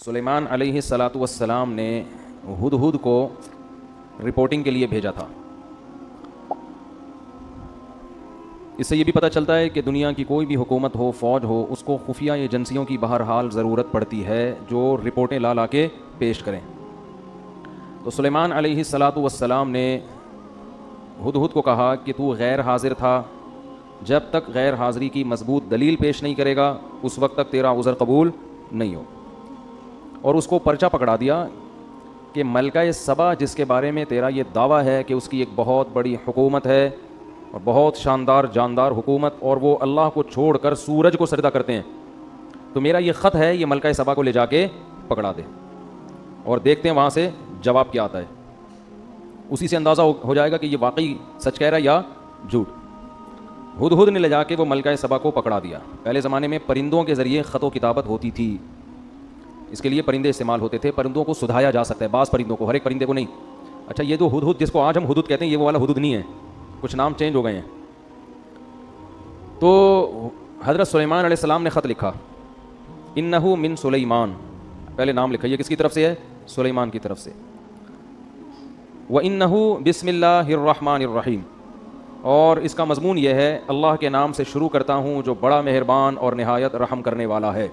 سلیمان علیہ الصلاۃ والسلام نے ہدہد کو رپورٹنگ کے لیے بھیجا تھا. اس سے یہ بھی پتہ چلتا ہے کہ دنیا کی کوئی بھی حکومت ہو، فوج ہو، اس کو خفیہ ایجنسیوں کی بہرحال ضرورت پڑتی ہے جو رپورٹیں لا کے پیش کریں. تو سلیمان علیہ الصلاۃ والسلام نے ہدہد کو کہا کہ تو غیر حاضر تھا، جب تک غیر حاضری کی مضبوط دلیل پیش نہیں کرے گا اس وقت تک تیرا عذر قبول نہیں ہو. اور اس کو پرچہ پکڑا دیا کہ ملکہ سبا جس کے بارے میں تیرا یہ دعویٰ ہے کہ اس کی ایک بہت بڑی حکومت ہے اور بہت شاندار جاندار حکومت، اور وہ اللہ کو چھوڑ کر سورج کو سجدہ کرتے ہیں، تو میرا یہ خط ہے، یہ ملکہ سبا کو لے جا کے پکڑا دے اور دیکھتے ہیں وہاں سے جواب کیا آتا ہے. اسی سے اندازہ ہو جائے گا کہ یہ واقعی سچ کہہ رہا ہے یا جھوٹ. ہدہد نے لے جا کے وہ ملکہ سبا کو پکڑا دیا. پہلے زمانے میں پرندوں کے ذریعے خط و کتابت ہوتی تھی، اس کے لیے پرندے استعمال ہوتے تھے. پرندوں کو سدھایا جا سکتا ہے، بعض پرندوں کو، ہر ایک پرندے کو نہیں. اچھا، یہ جو ہدہد جس کو آج ہم ہدہد کہتے ہیں، یہ وہ والا ہدہد نہیں ہے، کچھ نام چینج ہو گئے ہیں. تو حضرت سلیمان علیہ السلام نے خط لکھا، انہو من سلیمان، پہلے نام لکھا، یہ کس کی طرف سے ہے؟ سلیمان کی طرف سے. وَإِنَّهُ بسم اللہ الرحمن الرحیم، اور اس کا مضمون یہ ہے اللہ کے نام سے شروع کرتا ہوں جو بڑا مہربان اور نہایت رحم کرنے والا ہے.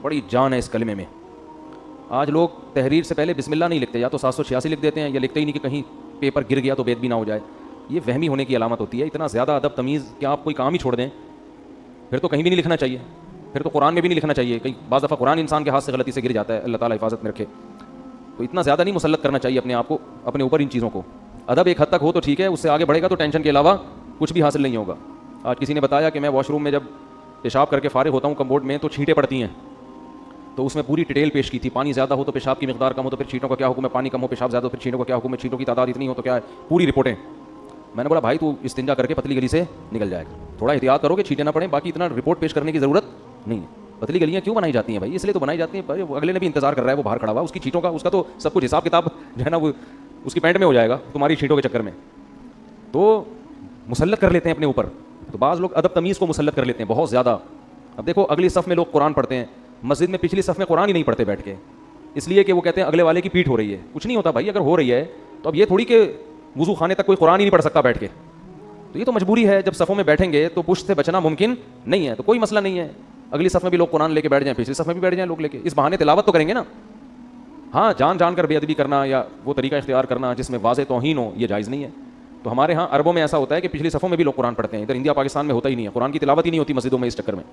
بڑی جان ہے اس کلمے میں. آج لوگ تحریر سے پہلے بسم اللہ نہیں لکھتے، یا تو 786 لکھ دیتے ہیں، یا لکھتے ہی نہیں کہ کہیں پیپر گر گیا تو بے ادبی نہ ہو جائے. یہ وہمی ہونے کی علامت ہوتی ہے. اتنا زیادہ ادب تمیز کہ آپ کوئی کام ہی چھوڑ دیں، پھر تو کہیں بھی نہیں لکھنا چاہیے، پھر تو قرآن میں بھی نہیں لکھنا چاہیے. کئی بعض دفعہ قرآن انسان کے ہاتھ سے غلطی سے گر جاتا ہے، اللہ تعالیٰ حفاظت میں رکھے. تو اتنا زیادہ نہیں مسلط کرنا چاہیے اپنے آپ کو، اپنے اوپر ان چیزوں کو. ادب ایک حد تک ہو تو ٹھیک ہے، اس سے آگے بڑھے گا تو ٹینشن کے علاوہ کچھ بھی حاصل نہیں ہوگا. آج کسی نے بتایا کہ میں واش روم میں جب پیشاب کر کے فارغ ہوتا ہوں کمبورڈ میں تو چھینٹیں پڑتی ہیں، تو اس میں پوری ڈیٹیل پیش کی تھی. پانی زیادہ ہو تو پیشاب کی مقدار کم ہو تو پھر چھینٹوں کا کیا حکم ہے، پانی کم ہو پیشاب زیادہ ہو پھر چھینٹوں کا کیا حکم ہے، چھینٹوں کی تعداد اتنی ہو تو کیا ہے، پوری رپورٹیں. میں نے بولا بھائی تو استنجا کر کے پتلی گلی سے نکل جائے گا، تھوڑا احتیاط کرو کہ چھینٹیں نہ پڑیں، باقی اتنا رپورٹ پیش کرنے کی ضرورت نہیں ہے. پتلی گلیاں کیوں بنائی جاتی ہیں بھائی؟ اس لیے تو بنائی جاتی ہیں، اگلے نے بھی انتظار کر رہا ہے، وہ باہر کھڑا ہوا، اس کی چھینٹوں کا، اس کا تو سب کچھ حساب کتاب جو ہے نا وہ اس کی پینٹ میں ہو جائے گا تمہاری چھینٹوں کے چکر میں. تو مسلط کر لیتے ہیں اپنے اوپر. تو بعض لوگ ادب تمیز کو مسلط کر لیتے ہیں بہت زیادہ. اب دیکھو اگلی صف میں لوگ قرآن پڑھتے ہیں، مسجد میں پچھلی صف میں قرآن ہی نہیں پڑھتے بیٹھ کے، اس لیے کہ وہ کہتے ہیں اگلے والے کی پیٹھ ہو رہی ہے. کچھ نہیں ہوتا بھائی، اگر ہو رہی ہے تو اب یہ تھوڑی کہ وضو خانے تک کوئی قرآن ہی نہیں پڑھ سکتا بیٹھ کے. تو یہ تو مجبوری ہے، جب صفوں میں بیٹھیں گے تو پشت سے بچنا ممکن نہیں ہے. تو کوئی مسئلہ نہیں ہے، اگلی صف میں بھی لوگ قرآن لے کے بیٹھ جائیں، پچھلی صف میں بھی بیٹھ جائیں لوگ لے کے، اس بہانے تلاوت تو کریں گے نا. ہاں، جان جان کر بے ادبی کرنا یا وہ طریقہ اختیار کرنا جس میں واضح توہین ہو، یہ جائز نہیں ہے. تو ہمارے ہاں عربوں میں ایسا ہوتا ہے کہ پچھلی صفوں میں بھی لوگ قرآن پڑھتے ہیں، ادھر انڈیا پاکستان میں ہوتا ہی نہیں ہے، قرآن کی تلاوت ہی نہیں ہوتی مسجدوں میں اس چکر میں.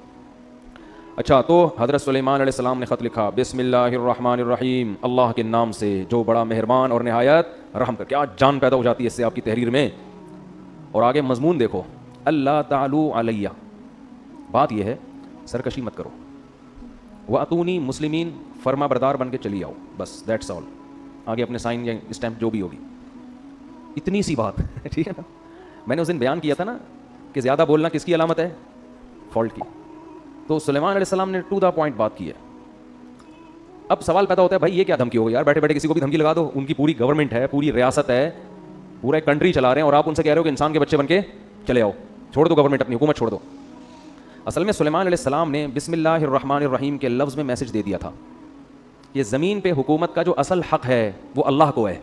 اچھا، تو حضرت سلیمان علیہ السلام نے خط لکھا، بسم اللہ الرحمن الرحیم، اللہ کے نام سے جو بڑا مہربان اور نہایت رحم کر. کیا جان پیدا ہو جاتی ہے اس سے آپ کی تحریر میں. اور آگے مضمون دیکھو، اللہ تعالو علیہ، بات یہ ہے سرکشی مت کرو، وَأَتُونِي مسلمین، فرما بردار بن کے چلی آؤ، بس دیٹس آل. آگے اپنے سائن یا اسٹیمپ جو بھی ہوگی، اتنی سی بات. ٹھیک ہے نا. میں نے اس دن بیان کیا تھا نا کہ زیادہ بولنا کس کی علامت ہے؟ فالٹ کی. تو سلیمان علیہ السلام نے ٹو دا پوائنٹ بات کی ہے. اب سوال پیدا ہوتا ہے بھائی یہ کیا دھمکی ہو گئی یار، بیٹھے بیٹھے کسی کو بھی دھمکی لگا دو. ان کی پوری گورنمنٹ ہے، پوری ریاست ہے، پورا ایک کنٹری چلا رہے ہیں، اور آپ ان سے کہہ رہے ہو کہ انسان کے بچے بن کے چلے آؤ، چھوڑ دو گورنمنٹ، اپنی حکومت چھوڑ دو. اصل میں سلیمان علیہ السلام نے بسم اللہ الرحمن الرحیم کے لفظ میں میسج دے دیا تھا. یہ زمین پہ حکومت کا جو اصل حق ہے وہ اللہ کو ہے،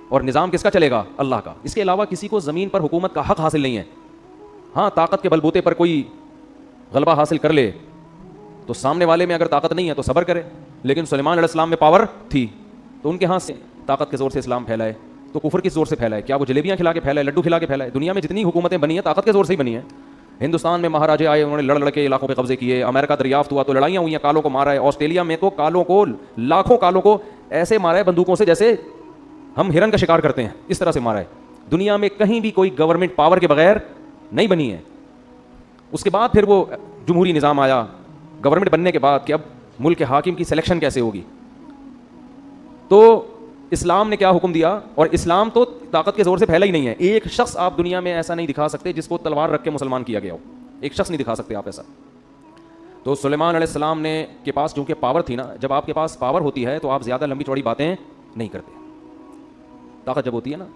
اور نظام کس کا چلے گا؟ اللہ کا. اس کے علاوہ کسی کو زمین پر حکومت کا حق حاصل نہیں ہے. ہاں، طاقت کے بل بوتے پر کوئی غلبہ حاصل کر لے تو سامنے والے میں اگر طاقت نہیں ہے تو صبر کرے. لیکن سلیمان علیہ السلام میں پاور تھی، تو ان کے ہاتھ سے طاقت کے زور سے اسلام پھیلائے. تو کفر کس زور سے پھیلائے؟ کیا وہ جلیبیاں کھلا کے پھیلائے، لڈو کھلا کے پھیلائے؟ دنیا میں جتنی حکومتیں بنی ہیں طاقت کے زور سے ہی بنی ہیں. ہندوستان میں مہاراجے آئے، انہوں نے لڑ لڑ کے علاقوں پہ قبضے کیے. امریکہ دریافت ہوا تو لڑائیاں ہوئی ہیں، کالوں کو مارا ہے. آسٹریلیا میں تو کالوں کو، لاکھوں کالوں کو ایسے مارا ہے بندوقوں سے جیسے ہم ہرن کا شکار کرتے ہیں، اس طرح سے مارا ہے. دنیا میں کہیں بھی کوئی گورنمنٹ پاور کے بغیر نہیں بنی ہے. اس کے بعد پھر وہ جمہوری نظام آیا گورنمنٹ بننے کے بعد کہ اب ملک کے حاکم کی سلیکشن کیسے ہوگی. تو اسلام نے کیا حکم دیا، اور اسلام تو طاقت کے زور سے پھیلا ہی نہیں ہے. ایک شخص آپ دنیا میں ایسا نہیں دکھا سکتے جس کو تلوار رکھ کے مسلمان کیا گیا ہو. ایک شخص نہیں دکھا سکتے آپ ایسا. تو سلیمان علیہ السلام نے کے پاس چونکہ پاور تھی نا، جب آپ کے پاس پاور ہوتی ہے تو آپ زیادہ لمبی چوڑی باتیں نہیں کرتے. طاقت جب ہوتی ہے نا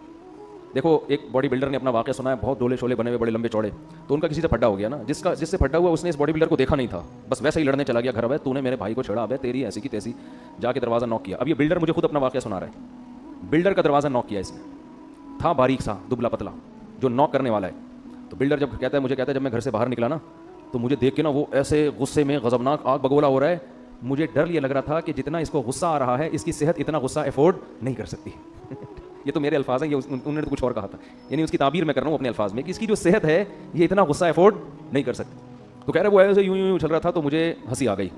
دیکھو ایک باڈی بلڈر نے اپنا واقعہ سنا ہے, بہت ڈولے شولے بنے ہوئے, بڑے لمبے چوڑے, تو ان کا کسی سے پھڈا ہو گیا نا, جس سے پھڈا ہوا اس نے اس باڈی بلڈر کو دیکھا نہیں تھا, بس ویسے ہی لڑنے چلا گیا, گھر ہے تو نے میرے بھائی کو چھڑا, اب تیری ایسی کی تیسی, جا کے دروازہ نوک کیا. اب یہ بلڈر مجھے خود اپنا واقعہ سنا رہا ہے, بلڈر کا دروازہ نوک کیا اس نے, تھا باریک سا دبلا پتلا جو نوک کرنے والا ہے. تو بلڈر جب کہتا ہے جب میں گھر سے باہر نکلا نا تو مجھے دیکھ کے نا وہ ایسے غصے میں غضبناک آگ بگولا ہو رہا ہے, مجھے ڈر یہ لگ رہا تھا کہ جتنا اس کو غصہ آ رہا ہے اس کی صحت اتنا غصہ افورڈ نہیں کر سکتی. یہ تو میرے الفاظ ہیں, یہ انہوں نے کچھ اور کہا تھا, یعنی اس کی تعبیر میں کر رہا ہوں اپنے الفاظ میں کہ اس کی جو صحت ہے یہ اتنا غصہ افورڈ نہیں کر سکتی. تو کہہ رہے وہ ایسے یوں چل رہا تھا تو مجھے ہنسی آ گئی,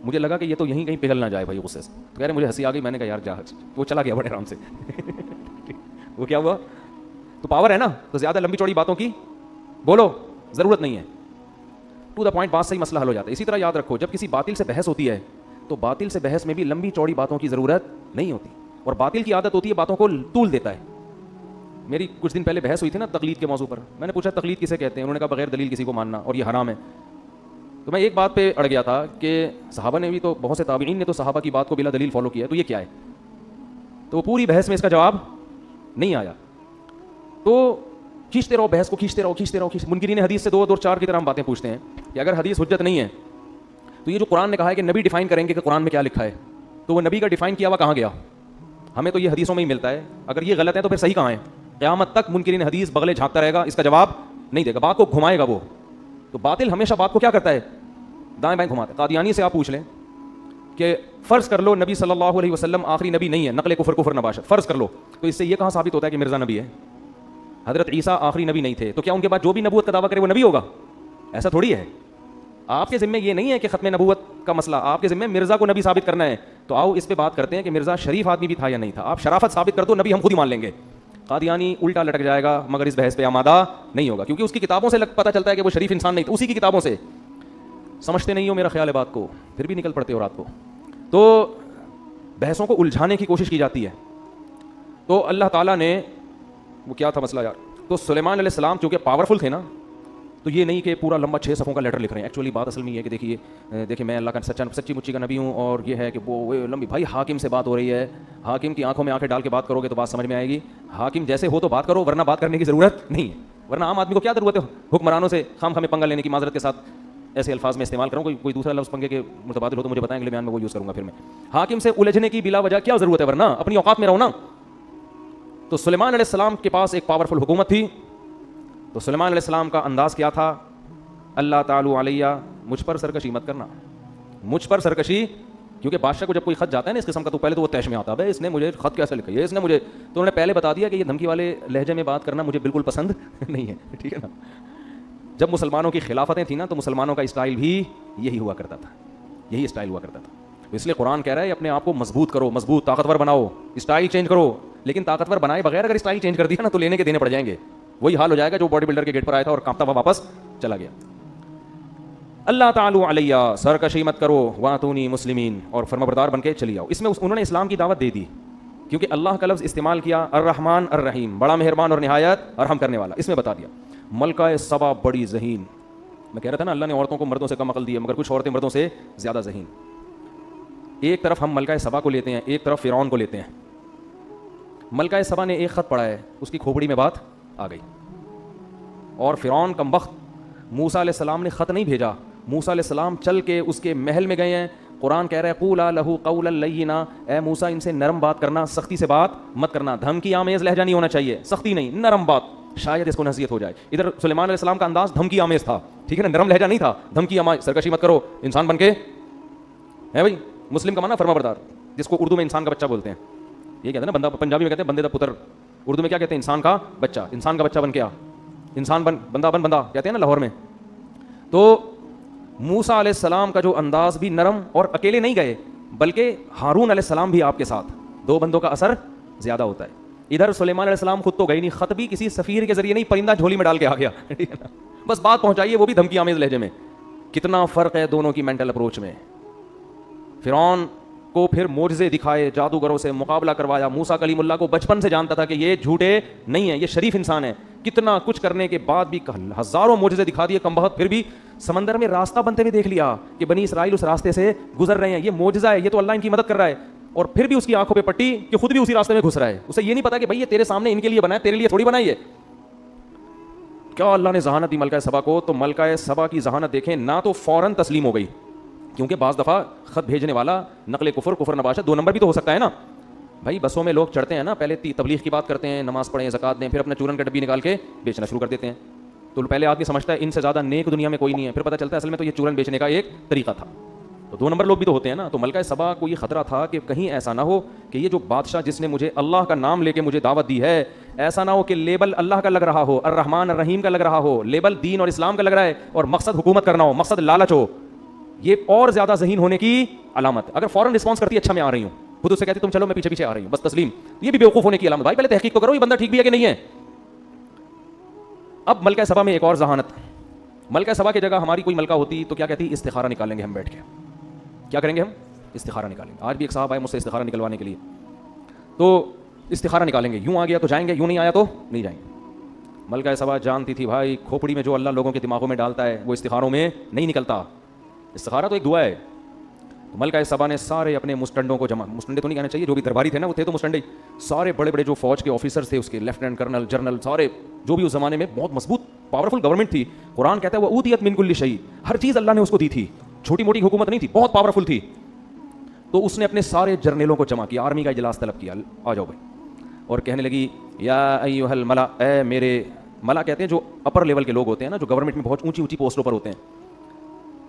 مجھے لگا کہ یہ تو یہیں کہیں پگھل نہ جائے بھائی غصے سے. تو کہہ رہے مجھے ہنسی آ گئی, میں نے کہا یار جا, وہ چلا گیا بڑے آرام سے. وہ کیا ہوا, تو پاور ہے نا, تو زیادہ لمبی چوڑی باتوں کی بولو ضرورت نہیں ہے, ٹو دا پوائنٹ بات سے ہی مسئلہ حل ہو جاتا ہے. اسی طرح یاد رکھو جب کسی باطل سے بحث ہوتی ہے تو باطل سے بحث میں بھی لمبی چوڑی باتوں کی ضرورت نہیں ہوتی, اور باطل کی عادت ہوتی ہے باتوں کو طول دیتا ہے. میری کچھ دن پہلے بحث ہوئی تھی نا تقلید کے موضوع پر, میں نے پوچھا تقلید کسے کہتے ہیں, انہوں نے کہا بغیر دلیل کسی کو ماننا اور یہ حرام ہے. تو میں ایک بات پہ اڑ گیا تھا کہ صحابہ نے بھی تو, بہت سے تابعین نے تو صحابہ کی بات کو بلا دلیل فالو کیا ہے, تو یہ کیا ہے؟ تو پوری بحث میں اس کا جواب نہیں آیا. تو کھینچتے رہو بحث کو, کھینچتے رہو. منکرین حدیث سے 2 اور 4 کی طرح ہم باتیں پوچھتے ہیں کہ اگر حدیث حجت نہیں ہے تو یہ جو قرآن نے کہا ہے کہ نبی ڈیفائن کریں گے کہ قرآن میں کیا لکھا ہے, تو وہ نبی کا ڈیفائن کیا ہوا کہاں گیا؟ ہمیں تو یہ حدیثوں میں ہی ملتا ہے, اگر یہ غلط ہے تو پھر صحیح کہاں ہے؟ قیامت تک منکرین حدیث بغلے جھانکتا رہے گا, اس کا جواب نہیں دے گا, بات کو گھمائے گا وہ. تو باطل ہمیشہ بات کو کیا کرتا ہے؟ دائیں بائیں گھماتا ہے. قادیانی سے آپ پوچھ لیں کہ فرض کر لو نبی صلی اللہ علیہ وسلم آخری نبی نہیں ہے, نقل کفر نباشت, فرض کر لو, تو اس سے یہ کہاں ثابت ہوتا ہے کہ مرزا نبی ہے؟ حضرت عیسیٰ آخری نبی نہیں تھے, تو کیا ان کے بعد جو بھی نبوت کا دعویٰ کرے وہ نبی ہوگا؟ ایسا تھوڑی ہے. آپ کے ذمہ یہ نہیں ہے کہ ختم نبوت کا مسئلہ, آپ کے ذمہ مرزا کو نبی ثابت کرنا ہے. تو آؤ اس پہ بات کرتے ہیں کہ مرزا شریف آدمی بھی تھا یا نہیں تھا. آپ شرافت ثابت کر دو, نبی ہم خود ہی مان لیں گے. قادیانی الٹا لٹک جائے گا مگر اس بحث پہ آمادہ نہیں ہوگا, کیونکہ اس کی کتابوں سے پتہ چلتا ہے کہ وہ شریف انسان نہیں تھا, اسی کی کتابوں سے. سمجھتے نہیں ہو میرا خیال ہے بات کو, پھر بھی نکل پڑتے ہو رات کو. تو بحثوں کو الجھانے کی کوشش کی جاتی ہے. تو اللہ تعالیٰ نے, وہ کیا تھا مسئلہ یار, تو سلیمان علیہ السلام چونکہ پاورفل تھے نا, تو یہ نہیں کہ پورا لمبا 6 صفوں کا لیٹر لکھ رہے ہیں. ایکچولی بات اصل میں یہ ہے کہ دیکھیے میں اللہ کا سچی مچی کا نبی ہوں, اور یہ ہے کہ وہ لمبی, بھائی حاکم سے بات ہو رہی ہے, حاکم کی آنکھوں میں آنکھیں ڈال کے بات کرو گے تو بات سمجھ میں آئے گی. حاکم جیسے ہو تو بات کرو, ورنہ بات کرنے کی ضرورت نہیں ہے. ورنہ عام آدمی کو کیا ضرورت ہے حکمرانوں سے خام خامے پنگا لینے کی. معذرت کے ساتھ ایسے الفاظ میں استعمال کروں, کوئی دوسرا لفظ پنگے کے متبادل ہو تو مجھے بتائیں, اگلے بیان میں وہ یوز کروں گا. پھر میں حاکم سے الجھنے کی بلا وجہ کیا ضرورت ہے, ورنہ اپنی اوقات میں رہو نا. تو سلیمان علیہ السلام کے پاس ایک پاورفل حکومت تھی. تو سلیمان علیہ السلام کا انداز کیا تھا؟ اللہ تعالی علیہ, مجھ پر سرکشی مت کرنا, مجھ پر سرکشی. کیونکہ بادشاہ کو جب کوئی خط جاتا ہے نا اس قسم کا, تو پہلے تو وہ تیش میں آتا ہے, اس نے مجھے خط کیسے لکھا ہے, اس نے مجھے, تو انہوں نے پہلے بتا دیا کہ یہ دھمکی والے لہجے میں بات کرنا مجھے بالکل پسند نہیں ہے. ٹھیک ہے نا. جب مسلمانوں کی خلافتیں تھیں نا تو مسلمانوں کا اسٹائل بھی یہی ہوا کرتا تھا, یہی اسٹائل ہوا کرتا تھا. اس لیے قرآن کہہ رہا ہے اپنے آپ کو مضبوط کرو, مضبوط طاقتور بناؤ, اسٹائل چینج کرو. لیکن طاقتور بنائے بغیر اگر اسٹائل چینج کر دیا نا تو لینے کے دینے پڑ جائیں گے. وہی حال ہو جائے گا جو باڈی بلڈر کے گیٹ پر آیا تھا اور کانپتا ہوا واپس چلا گیا. اللہ تعالی علیہ, سرکشی مت کرو, واتونی مسلمین, اور فرمانبردار بن کے چلی آؤ. اس میں انہوں نے اسلام کی دعوت دے دی, کیونکہ اللہ کا لفظ استعمال کیا, الرحمن الرحیم, بڑا مہربان اور نہایت رحم کرنے والا. اس میں بتا دیا ملکہ سبا بڑی ذہین. میں کہہ رہا تھا نا اللہ نے عورتوں کو مردوں سے کم عقل دی ہے, مگر کچھ عورتیں مردوں سے زیادہ ذہین. ایک طرف ہم ملکہ سبا کو لیتے ہیں, ایک طرف فرعون کو لیتے ہیں. ملکہ سبا نے ایک خط پڑھا ہے, اس کی کھوپڑی میں بات آ گئی, اور فرعون کم بخت موسیٰ علیہ السلام نے خط نہیں بھیجا, موسیٰ علیہ السلام چل کے اس کے محل میں گئے ہیں. قرآن کہہ رہا ہے قولا لہ قولا لینا, اے موسیٰ ان سے نرم بات کرنا, سختی سے بات مت کرنا. دھمکی آمیز لہجہ نہیں ہونا چاہیے, سختی نہیں, نرم بات, شاید اس کو نصیحت ہو جائے. ادھر سلیمان علیہ السلام کا انداز دھمکی آمیز تھا, ٹھیک ہے نا, نرم لہجہ نہیں تھا, دھمکی آمیز, سرکشی مت کرو, انسان بن کے ہے بھائی. مسلم کا معنی فرما بردار, جس کو اردو میں انسان کا بچہ بولتے ہیں. یہ کہتے ہیں نا بندہ, پنجابی میں کہتے ہیں بندے دا پتر, اردو میں کیا کہتے ہیں, انسان کا بچہ. انسان کا بچہ بن کے آ, انسان بن, بندہ بن, بندہ کہتے ہیں نا لاہور میں. تو موسیٰ علیہ السلام کا جو انداز بھی نرم, اور اکیلے نہیں گئے بلکہ ہارون علیہ السلام بھی آپ کے ساتھ, 2 بندوں کا اثر زیادہ ہوتا ہے. ادھر سلیمان علیہ السلام خود تو گئی نہیں, خط بھی کسی سفیر کے ذریعے نہیں, پرندہ جھولی میں ڈال کے آ گیا, بس بات پہنچائیے, وہ بھی دھمکی آمیز لہجے میں. کتنا فرق ہے دونوں کی مینٹل اپروچ میں. فرعون کو پھر معجزے دکھائے, جادوگروں سے مقابلہ کروایا. موسیٰ کلیم اللہ کو بچپن سے جانتا تھا کہ یہ جھوٹے نہیں ہیں, یہ شریف انسان ہے. کتنا کچھ کرنے کے بعد بھی ہزاروں معجزے دکھا دیے کم بخت, پھر بھی سمندر میں راستہ بنتے ہوئے دیکھ لیا کہ بنی اسرائیل اس راستے سے گزر رہے ہیں, یہ معجزہ ہے, یہ تو اللہ ان کی مدد کر رہا ہے. اور پھر بھی اس کی آنکھوں پہ پٹی کہ خود بھی اسی راستے میں گھس رہا ہے. اسے یہ نہیں پتا کہ بھائی یہ تیرے سامنے ان کے لیے بنا ہے, تیرے لیے تھوڑی بنائی ہے. کیا اللہ نے ذہانت دی ملکہ سبا کو. تو ملکہ سبا کی ذہانت دیکھیں, نہ تو فوراً تسلیم ہو گئی, کیونکہ بعض دفعہ خط بھیجنے والا نقل کفر, کفر نباشت, 2 نمبر بھی تو ہو سکتا ہے نا. بھائی بسوں میں لوگ چڑھتے ہیں نا, پہلے تبلیغ کی بات کرتے ہیں, نماز پڑھیں, زکات دیں, پھر اپنا چورن کا ڈبی نکال کے بیچنا شروع کر دیتے ہیں. تو پہلے آدمی سمجھتا ہے ان سے زیادہ نیک دنیا میں کوئی نہیں ہے, پھر پتہ چلتا ہے اصل میں تو یہ چورن بیچنے کا ایک طریقہ تھا. تو 2 نمبر لوگ بھی تو ہوتے ہیں نا. تو ملکہ سبا کو یہ خطرہ تھا کہ کہیں ایسا نہ ہو کہ یہ جو بادشاہ جس نے مجھے اللہ کا نام لے کے مجھے دعوت دی ہے, ایسا نہ ہو کہ لیبل اللہ کا لگ رہا ہو, الرحمن الرحیم کا لگ رہا ہو, لیبل دین اور اسلام کا لگ رہا ہے, اور مقصد حکومت کرنا ہو, مقصد لالچ ہو. یہ اور زیادہ ذہین ہونے کی علامت. اگر فوراً رسپانس کرتی ہے اچھا میں آ رہی ہوں, خود اسے کہتی تم چلو میں پیچھے پیچھے آ رہی ہوں, بس تسلیم, یہ بھی بیوقوف ہونے کی علامت. بھائی پہلے تحقیق تو کرو یہ بندہ ٹھیک بھی ہے کہ نہیں ہے. اب ملکہ سبا میں ایک اور ذہانت. ملکہ سبا کی جگہ ہماری کوئی ملکہ ہوتی تو کیا کہتی, استخارہ نکالیں گے ہم بیٹھ کے. کیا کریں گے ہم, استخارہ نکالیں گے. آج بھی ایک صاحب آئے مجھ سے استخارہ نکلوانے کے لیے, تو استخارہ نکالیں گے, یوں آ گیا تو جائیں گے, یوں نہیں آیا تو نہیں جائیں گے. ملکہ سبا جانتی تھی بھائی کھوپڑی میں جو اللہ لوگوں کے دماغوں میں ڈالتا ہے وہ استخاروں میں نہیں نکلتا. استخارہ تو ایک دعا ہے. تو ملکہ سبا نے سارے اپنے مسٹنڈوں کو جمع, مسٹنڈے تو نہیں کہنا چاہیے, جو بھی درباری تھے نا وہ تھے تو مسٹنڈے, سارے بڑے بڑے جو فوج کے آفیسرز تھے اس کے, لیفٹیننٹ کرنل, جنرل, سارے جو بھی اس زمانے میں بہت مضبوط پاورفل گورنمنٹ تھی. قرآن کہتا ہے وہ اوتیت من کل شیء, ہر چیز اللہ نے اس کو دی تھی, چھوٹی موٹی حکومت نہیں تھی, بہت پاورفل تھی. تو اس نے اپنے سارے جرنیلوں کو جمع کیا, آرمی کا اجلاس طلب کیا, آ جاؤ بھائی, اور کہنے لگی یا ایھا الملا, اے میرے, ملا کہتے ہیں جو اپر لیول کے لوگ ہوتے ہیں نا, جو گورنمنٹ میں بہت اونچی اونچی پوسٹوں پر ہوتے ہیں,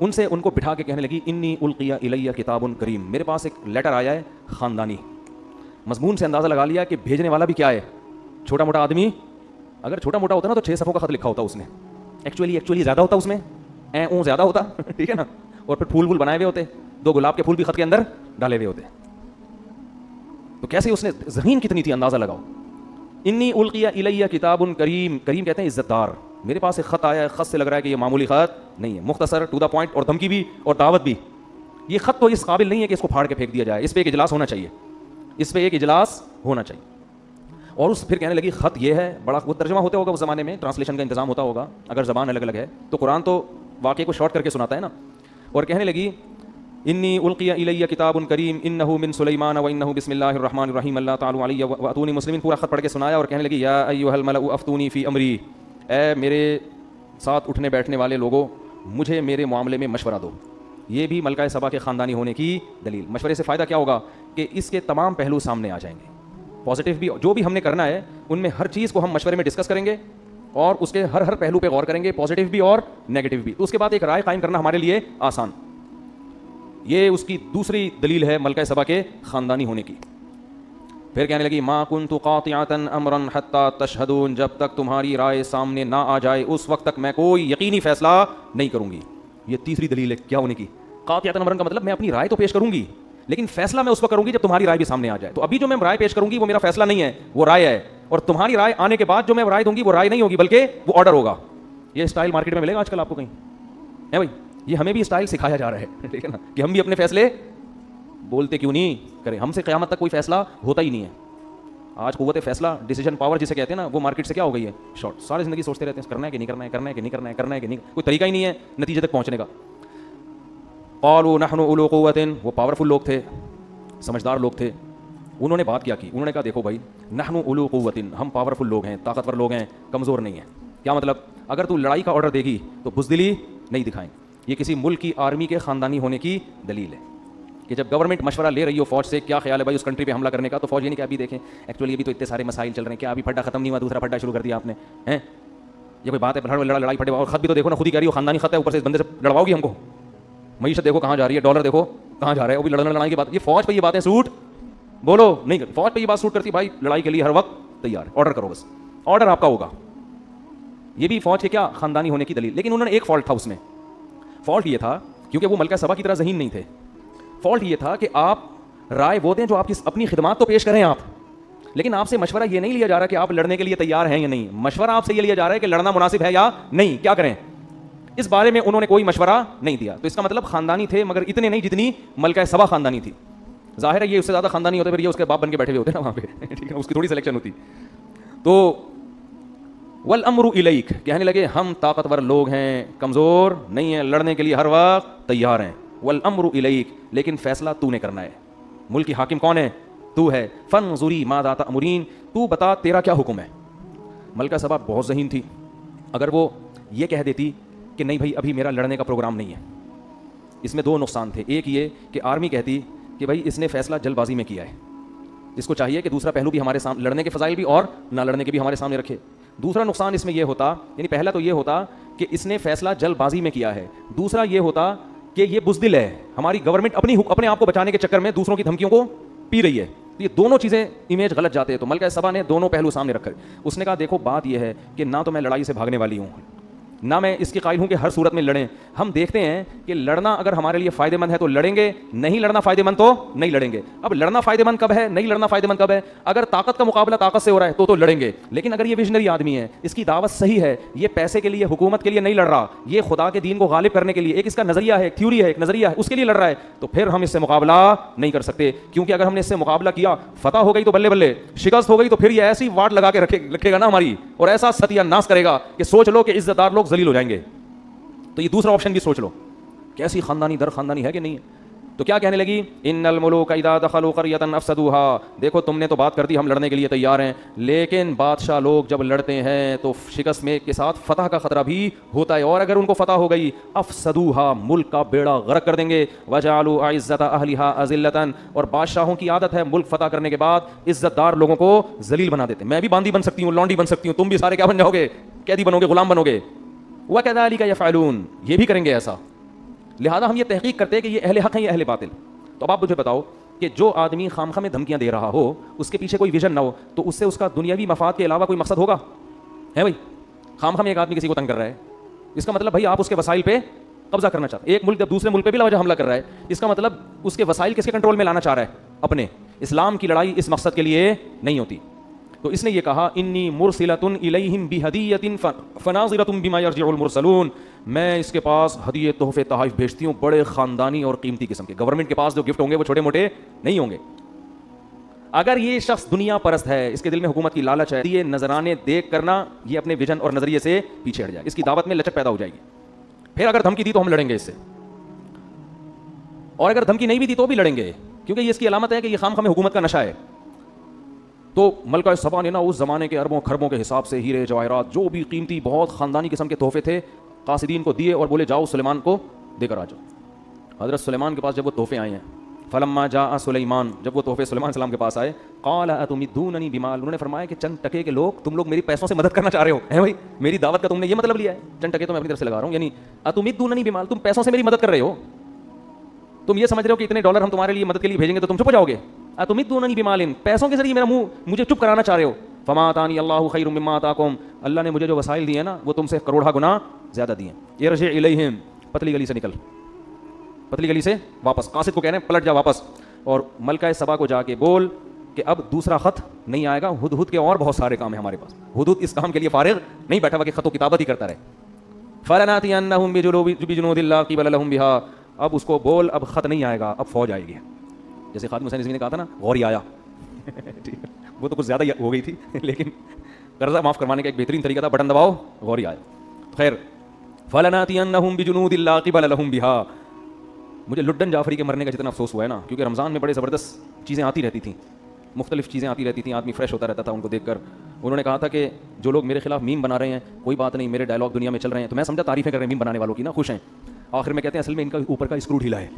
ان سے ان کو بٹھا کے کہنے لگی انی القی الی کتاب کریم, میرے پاس ایک لیٹر آیا ہے خاندانی. مضمون سے اندازہ لگا لیا کہ بھیجنے والا بھی کیا ہے, چھوٹا موٹا آدمی. اگر چھوٹا موٹا ہوتا نا تو 6 صفحوں کا خط لکھا ہوتا اس نے, ایکچولی زیادہ ہوتا اس میں, اوں زیادہ ہوتا, ٹھیک ہے نا, اور پھر پھول بنائے ہوئے ہوتے, 2 گلاب کے پھول بھی خط کے اندر ڈالے ہوئے ہوتے. تو کیسے اس نے, ذہین کتنی تھی اندازہ لگاؤ. انی القی الی کتاب کریم, کریم کہتے ہیں عزت دار, میرے پاس ایک خط آیا ہے, خط سے لگ رہا ہے کہ یہ معمولی خط نہیں ہے, مختصر, ٹو دا پوائنٹ, اور دھمکی بھی اور دعوت بھی. یہ خط تو اس قابل نہیں ہے کہ اس کو پھاڑ کے پھینک دیا جائے, اس پہ ایک اجلاس ہونا چاہیے, اس پہ ایک اجلاس ہونا چاہیے. اور اس پھر کہنے لگی خط یہ ہے, بڑا وہ ترجمہ ہوتا ہوگا اس زمانے میں, ٹرانسلیشن کا انتظام ہوتا ہوگا, اگر زبان الگ الگ ہے تو قرآن تو واقعے کو شارٹ کر کے سناتا ہے نا. اور کہنے لگی انی القی الی کتاب کریم انہ من سلیمان و انہ بسم اللہ الرحمن الرحیم اللہ تعالی علی واتونی مسلمین, پورا خط پڑھ کے سنایا. اور کہنے لگی یا ایھا الملأ افتونی فی امری, اے میرے ساتھ اٹھنے بیٹھنے والے لوگوں, مجھے میرے معاملے میں مشورہ دو. یہ بھی ملکہ سبا کے خاندانی ہونے کی دلیل. مشورے سے فائدہ کیا ہوگا کہ اس کے تمام پہلو سامنے آ جائیں گے, پازیٹیو بھی, جو بھی ہم نے کرنا ہے ان میں ہر چیز کو ہم مشورے میں ڈسکس کریں گے, اور اس کے ہر پہلو پہ غور کریں گے, پازیٹیو بھی اور نیگیٹو بھی. تو اس کے بعد ایک رائے قائم کرنا ہمارے لیے آسان. یہ اس کی دوسری دلیل ہے ملکہ سبا کے خاندانی ہونے کی. پھر کہنے لگی ما کنت قاطعۃ امرا حتی تشہدون, جب تک تمہاری رائے سامنے نہ آ جائے اس وقت تک میں کوئی یقینی فیصلہ نہیں کروں گی. یہ تیسری دلیل ہے کیا ہونے کی, قاطعۃ امرا کا مطلب میں اپنی رائے تو پیش کروں گی, لیکن فیصلہ میں اس وقت کروں گی جب تمہاری رائے بھی سامنے آ جائے. تو ابھی جو میں رائے پیش کروں گی وہ میرا فیصلہ نہیں ہے, وہ رائے ہے, اور تمہاری رائے آنے کے بعد جو میں رائے دوں گی وہ رائے نہیں ہوگی بلکہ وہ آرڈر ہوگا. یہ اسٹائل مارکیٹ میں ملے گا آج کل آپ کو کہیں, ہے بھائی, یہ ہمیں بھی اسٹائل سکھایا جا رہا ہے, ٹھیک ہے نا, کہ ہم بھی اپنے فیصلے بولتے کیوں نہیں کریں. ہم سے قیامت تک کوئی فیصلہ ہوتا ہی نہیں ہے. آج قوت فیصلہ, ڈیسیجن پاور جسے کہتے ہیں نا, وہ مارکیٹ سے کیا ہو گئی ہے, شارٹ. ساری زندگی سوچتے رہتے ہیں کرنا ہے کہ نہیں کرنا ہے, کرنا ہے کہ نہیں کرنا ہے, کرنا ہے کہ نہیں, کوئی طریقہ ہی نہیں ہے نتیجے تک پہنچنے کا. قالوا نحن اولو قوت, وہ پاورفل لوگ تھے, سمجھدار لوگ تھے. انہوں نے بات کیا کی, انہوں نے کہا دیکھو بھائی, نحن اولو قوت, ہم پاورفل لوگ ہیں, طاقتور لوگ ہیں, کمزور نہیں ہیں. کیا مطلب, اگر تو لڑائی کا آرڈر دے گی تو بزدلی نہیں دکھائیں. یہ کسی ملک کی آرمی کے خاندانی ہونے کی دلیل ہے کہ جب گورنمنٹ مشورہ لے رہی ہو فوج سے, کیا خیال ہے بھائی اس کنٹری پہ حملہ کرنے کا, تو فوج یہ نہیں کہ ابھی دیکھیں ایکچولی ابھی تو اتنے سارے مسائل چل رہے ہیں, کیا ابھی پھڈا ختم نہیں ہوا, دوسرا پھڈا شروع کر دیا آپ نے, ہیں یہ کوئی بات ہے, لڑائی پھڈے, اور خط بھی تو دیکھو نا, خود ہی کہہ رہی ہو خاندانی خط ہے, اوپر سے اس بندے سے لڑواؤ گی ہم کو, معیشت دیکھو کہاں جا رہی ہے, ڈالر دیکھو کہاں جا رہا ہے, وہ بھی لڑنے لڑائی کی بات. یہ فوج پہ یہ باتیں سوٹ بولو نہیں کرتی, فوج پہ یہ بات سوٹ کرتی, بھائی لڑائی کے لیے ہر وقت تیار, آرڈر کرو, بس آرڈر آپ کا ہوگا. یہ بھی فوج کے کیا خاندانی ہونے کی دلیل. لیکن انہوں نے ایک فالٹ تھا اس میں, فالٹ یہ تھا کیونکہ وہ ملکہ سبا کی طرح ذہین نہیں تھے. فالٹ یہ تھا کہ آپ رائے وہ دیں جو آپ کی اپنی خدمات تو پیش کریں آپ, لیکن آپ سے مشورہ یہ نہیں لیا جا رہا کہ آپ لڑنے کے لیے تیار ہیں یا نہیں. مشورہ آپ سے یہ لیا جا رہا ہے کہ لڑنا مناسب ہے یا نہیں, کیا کریں. اس بارے میں انہوں نے کوئی مشورہ نہیں دیا. تو اس کا مطلب خاندانی تھے, مگر اتنے نہیں جتنی ملکہ سبا خاندانی تھی. ظاہر ہے یہ اس سے زیادہ خاندانی ہوتے پھر یہ اس کے باپ بن کے بیٹھے ہوئے ہوتے نا وہاں پہ, ٹھیک ہے, اس کی تھوڑی سلیکشن ہوتی. تو والامر الیک, کہنے لگے ہم طاقتور لوگ ہیں, کمزور نہیں ہیں, لڑنے کے لیے ہر وقت تیار ہیں. والامر الیک, لیکن فیصلہ تو نے کرنا ہے. ملک کی حاکم کون ہے؟ تو ہے. فانظری ماذا تأمرین، تو بتا تیرا کیا حکم ہے. ملکہ سبا بہت ذہین تھی. اگر وہ یہ کہہ دیتی کہ نہیں بھائی ابھی میرا لڑنے کا پروگرام نہیں ہے، اس میں دو نقصان تھے. ایک یہ کہ آرمی کہتی کہ بھائی اس نے فیصلہ جلد بازی میں کیا ہے، اس کو چاہیے کہ دوسرا پہلو بھی ہمارے سامنے، لڑنے کے فضائل بھی اور نہ لڑنے کے بھی ہمارے سامنے رکھے. دوسرا نقصان اس میں یہ ہوتا، یعنی پہلا تو یہ ہوتا کہ اس نے فیصلہ جلد بازی میں کیا ہے، دوسرا یہ ہوتا کہ یہ بزدل ہے، ہماری گورنمنٹ اپنے آپ کو بچانے کے چکر میں دوسروں کی دھمکیوں کو پی رہی ہے. یہ دونوں چیزیں امیج غلط جاتے ہیں. تو ملکہ سبا نے دونوں پہلو سامنے رکھے. اس نے کہا دیکھو بات یہ ہے کہ نہ تو میں لڑائی سے بھاگنے والی ہوں، نہ میں اس کی قائل ہوں کہ ہر صورت میں لڑیں. ہم دیکھتے ہیں کہ لڑنا اگر ہمارے لیے فائدہ مند ہے تو لڑیں گے، نہیں لڑنا فائدہ مند تو نہیں لڑیں گے. اب لڑنا فائدہ مند کب ہے، نہیں لڑنا فائدہ مند کب ہے؟ اگر طاقت کا مقابلہ طاقت سے ہو رہا ہے تو لڑیں گے. لیکن اگر یہ ویژنری آدمی ہے، اس کی دعوت صحیح ہے، یہ پیسے کے لیے حکومت کے لیے نہیں لڑ رہا، یہ خدا کے دین کو غالب کرنے کے لیے، ایک اس کا نظریہ ہے، ایک تھیوری ہے، ایک نظریہ ہے، اس کے لیے لڑ رہا ہے، تو پھر ہم اس سے مقابلہ نہیں کر سکتے. کیونکہ اگر ہم نے اس سے مقابلہ کیا، فتح ہو گئی تو بلے بلے، شکست ہو گئی تو پھر یہ ایسی واٹ لگا کے رکھے گا نا ہماری، اور ایسا ستیہ ناس کرے گا کہ سوچ لو کہ عزت دار لوگ ذلیل ہو جائیں گے. تو یہ دوسرا آپشن بھی سوچ لو کیسی خاندانی در خاندانی ہے کہ نہیں. تو کیا کہنے لگی؟ ان الملوک اذا دخلوا قرية افسدوها. دیکھو تم نے تو بات کر دی ہم لڑنے کے لیے تیار ہیں، لیکن بادشاہ لوگ جب لڑتے ہیں تو شکست میں کے ساتھ فتح کا خطرہ بھی ہوتا ہے، اور اگر ان کو فتح ہو گئی افسدوها، ملک کا بیڑا غرق کر دیں گے. وجعلوا اعزة اهلها اذلة، اور بادشاہوں کی عادت ہے ملک فتح کرنے کے بعد عزت دار لوگوں کو ذلیل بنا دیتے ہیں. میں بھی باندی بن سکتی ہوں، لونڈی بن سکتی ہوں، تم بھی سارے کیا بن جاؤ گے؟ قیدی بنو گے، غلام بنو گے. وَكَذَلِكَ يَفْعَلُونَ، یہ بھی کریں گے ایسا. لہذا ہم یہ تحقیق کرتے ہیں کہ یہ اہل حق ہیں یا اہل باطل. تو اب آپ مجھے بتاؤ کہ جو آدمی خامخواہ میں دھمکیاں دے رہا ہو، اس کے پیچھے کوئی ویژن نہ ہو، تو اس سے اس کا دنیاوی مفاد کے علاوہ کوئی مقصد ہوگا؟ ہے بھائی، خامخواہ میں ایک آدمی کسی کو تنگ کر رہا ہے، اس کا مطلب بھائی آپ اس کے وسائل پہ قبضہ کرنا چاہتے ہیں. ایک ملک جب دوسرے ملک پہ بھی لاوجہ حملہ کر رہا ہے، اس کا مطلب اس کے وسائل کس کے کنٹرول میں لانا چاہ رہا ہے؟ اپنے. اسلام کی لڑائی اس مقصد کے لیے نہیں ہوتی. تو اس نے یہ کہا انی مرسلۃ الیہم بہدیۃ فناظرۃ بما یرجع المرسلون، میں اس کے پاس ہدیے تحفے تحائف بھیجتی ہوں، بڑے خاندانی اور قیمتی قسم کے. گورنمنٹ کے پاس جو گفٹ ہوں گے وہ چھوٹے موٹے نہیں ہوں گے. اگر یہ شخص دنیا پرست ہے، اس کے دل میں حکومت کی لالچ ہے، یہ نذرانے دیکھ کرنا یہ اپنے ویژن اور نظریے سے پیچھے ہٹ جائے، اس کی دعوت میں لچک پیدا ہو جائے گی. پھر اگر دھمکی دی تو ہم لڑیں گے اس سے، اور اگر دھمکی نہیں بھی دی تو بھی لڑیں گے، کیونکہ یہ اس کی علامت ہے کہ یہ خامخواہ میں حکومت کا نشہ ہے. تو ملکہ سبا نے نا اس زمانے کے اربوں خربوں کے حساب سے ہیرے جواہرات جو بھی قیمتی بہت خاندانی قسم کے تحفے تھے قاصدین کو دیے، اور بولے جاؤ سلیمان کو دے کر آ جاؤ. حضرت سلیمان کے پاس جب وہ تحفے آئے ہیں، فلما جاء سلیمان، جب وہ تحفے سلیمان السلام کے پاس آئے، قال اتمدوننی بمال، انہوں نے فرمایا کہ چند ٹکے کے لوگ تم لوگ میری پیسوں سے مدد کرنا چاہ رہے ہو، ہیں بھائی میری دعوت کا تم نے یہ مطلب لیا ہے، چند ٹکے تو میں اپنی طرف سے لگا رہا ہوں، یعنی اتمدوننی بمال، تم پیسوں سے میری مدد کر رہے ہو، تم یہ سمجھ رہے ہو کہ اتنے ڈالر ہم تمہارے لیے مدد کے لیے بھیجیں گے تو تم چپ ہو جاؤ گے. اتمدوننی بمال، پیسوں کے ذریعے میرا منہ مجھے چپ کرانا چاہ رہے ہو. فما آتانی اللہ خیر مما آتاکم، اللہ نے مجھے جو وسائل دیے نا وہ تم سے کروڑہ گنا زیادہ دیے. ارجع الیہم، پتلی گلی سے نکل، پتلی گلی سے واپس. قاصد کو کہہ رہے ہیں پلٹ جا واپس، اور ملکہ سبا کو جا کے بول کہ اب دوسرا خط نہیں آئے گا، ہدہد کے اور بہت سارے کام ہیں ہمارے پاس. ہدہد اس کام کے لیے فارغ نہیں بیٹھا ہوا کہ خط و کتابت ہی کرتا رہے. فلناتینہم بجنود لا قبل لہم بہا، اب اس کو بول اب خط نہیں آئے گا، اب فوج آئے گی. جیسے خادم حسین رضوی نے کہا تھا نا غوری آیا وہ تو کچھ زیادہ ہو گئی تھی، لیکن قرضہ معاف کروانے کا ایک بہترین طریقہ تھا بٹن دباؤ غوری آیا. خیر، فلناتینہم بجنود لا قبل لہم بہا. مجھے لڈن جعفری کے مرنے کا جتنا افسوس ہوا ہے نا، کیونکہ رمضان میں بڑے زبردست چیزیں آتی رہتی تھیں، مختلف چیزیں آتی رہتی تھیں، آدمی فریش ہوتا رہتا تھا ان کو دیکھ کر. انہوں نے کہا تھا کہ جو لوگ میرے خلاف میم بنا رہے ہیں کوئی بات نہیں، میرے ڈائلاگ دنیا میں چل رہے ہیں، تو میں سمجھا تعریفیں کر رہے ہیں میم بنانے والوں کی نا، خوش ہیں. آخر میں کہتے ہیں اصل میں ان کا اوپر کا اسکرو ڈھیلا ہے.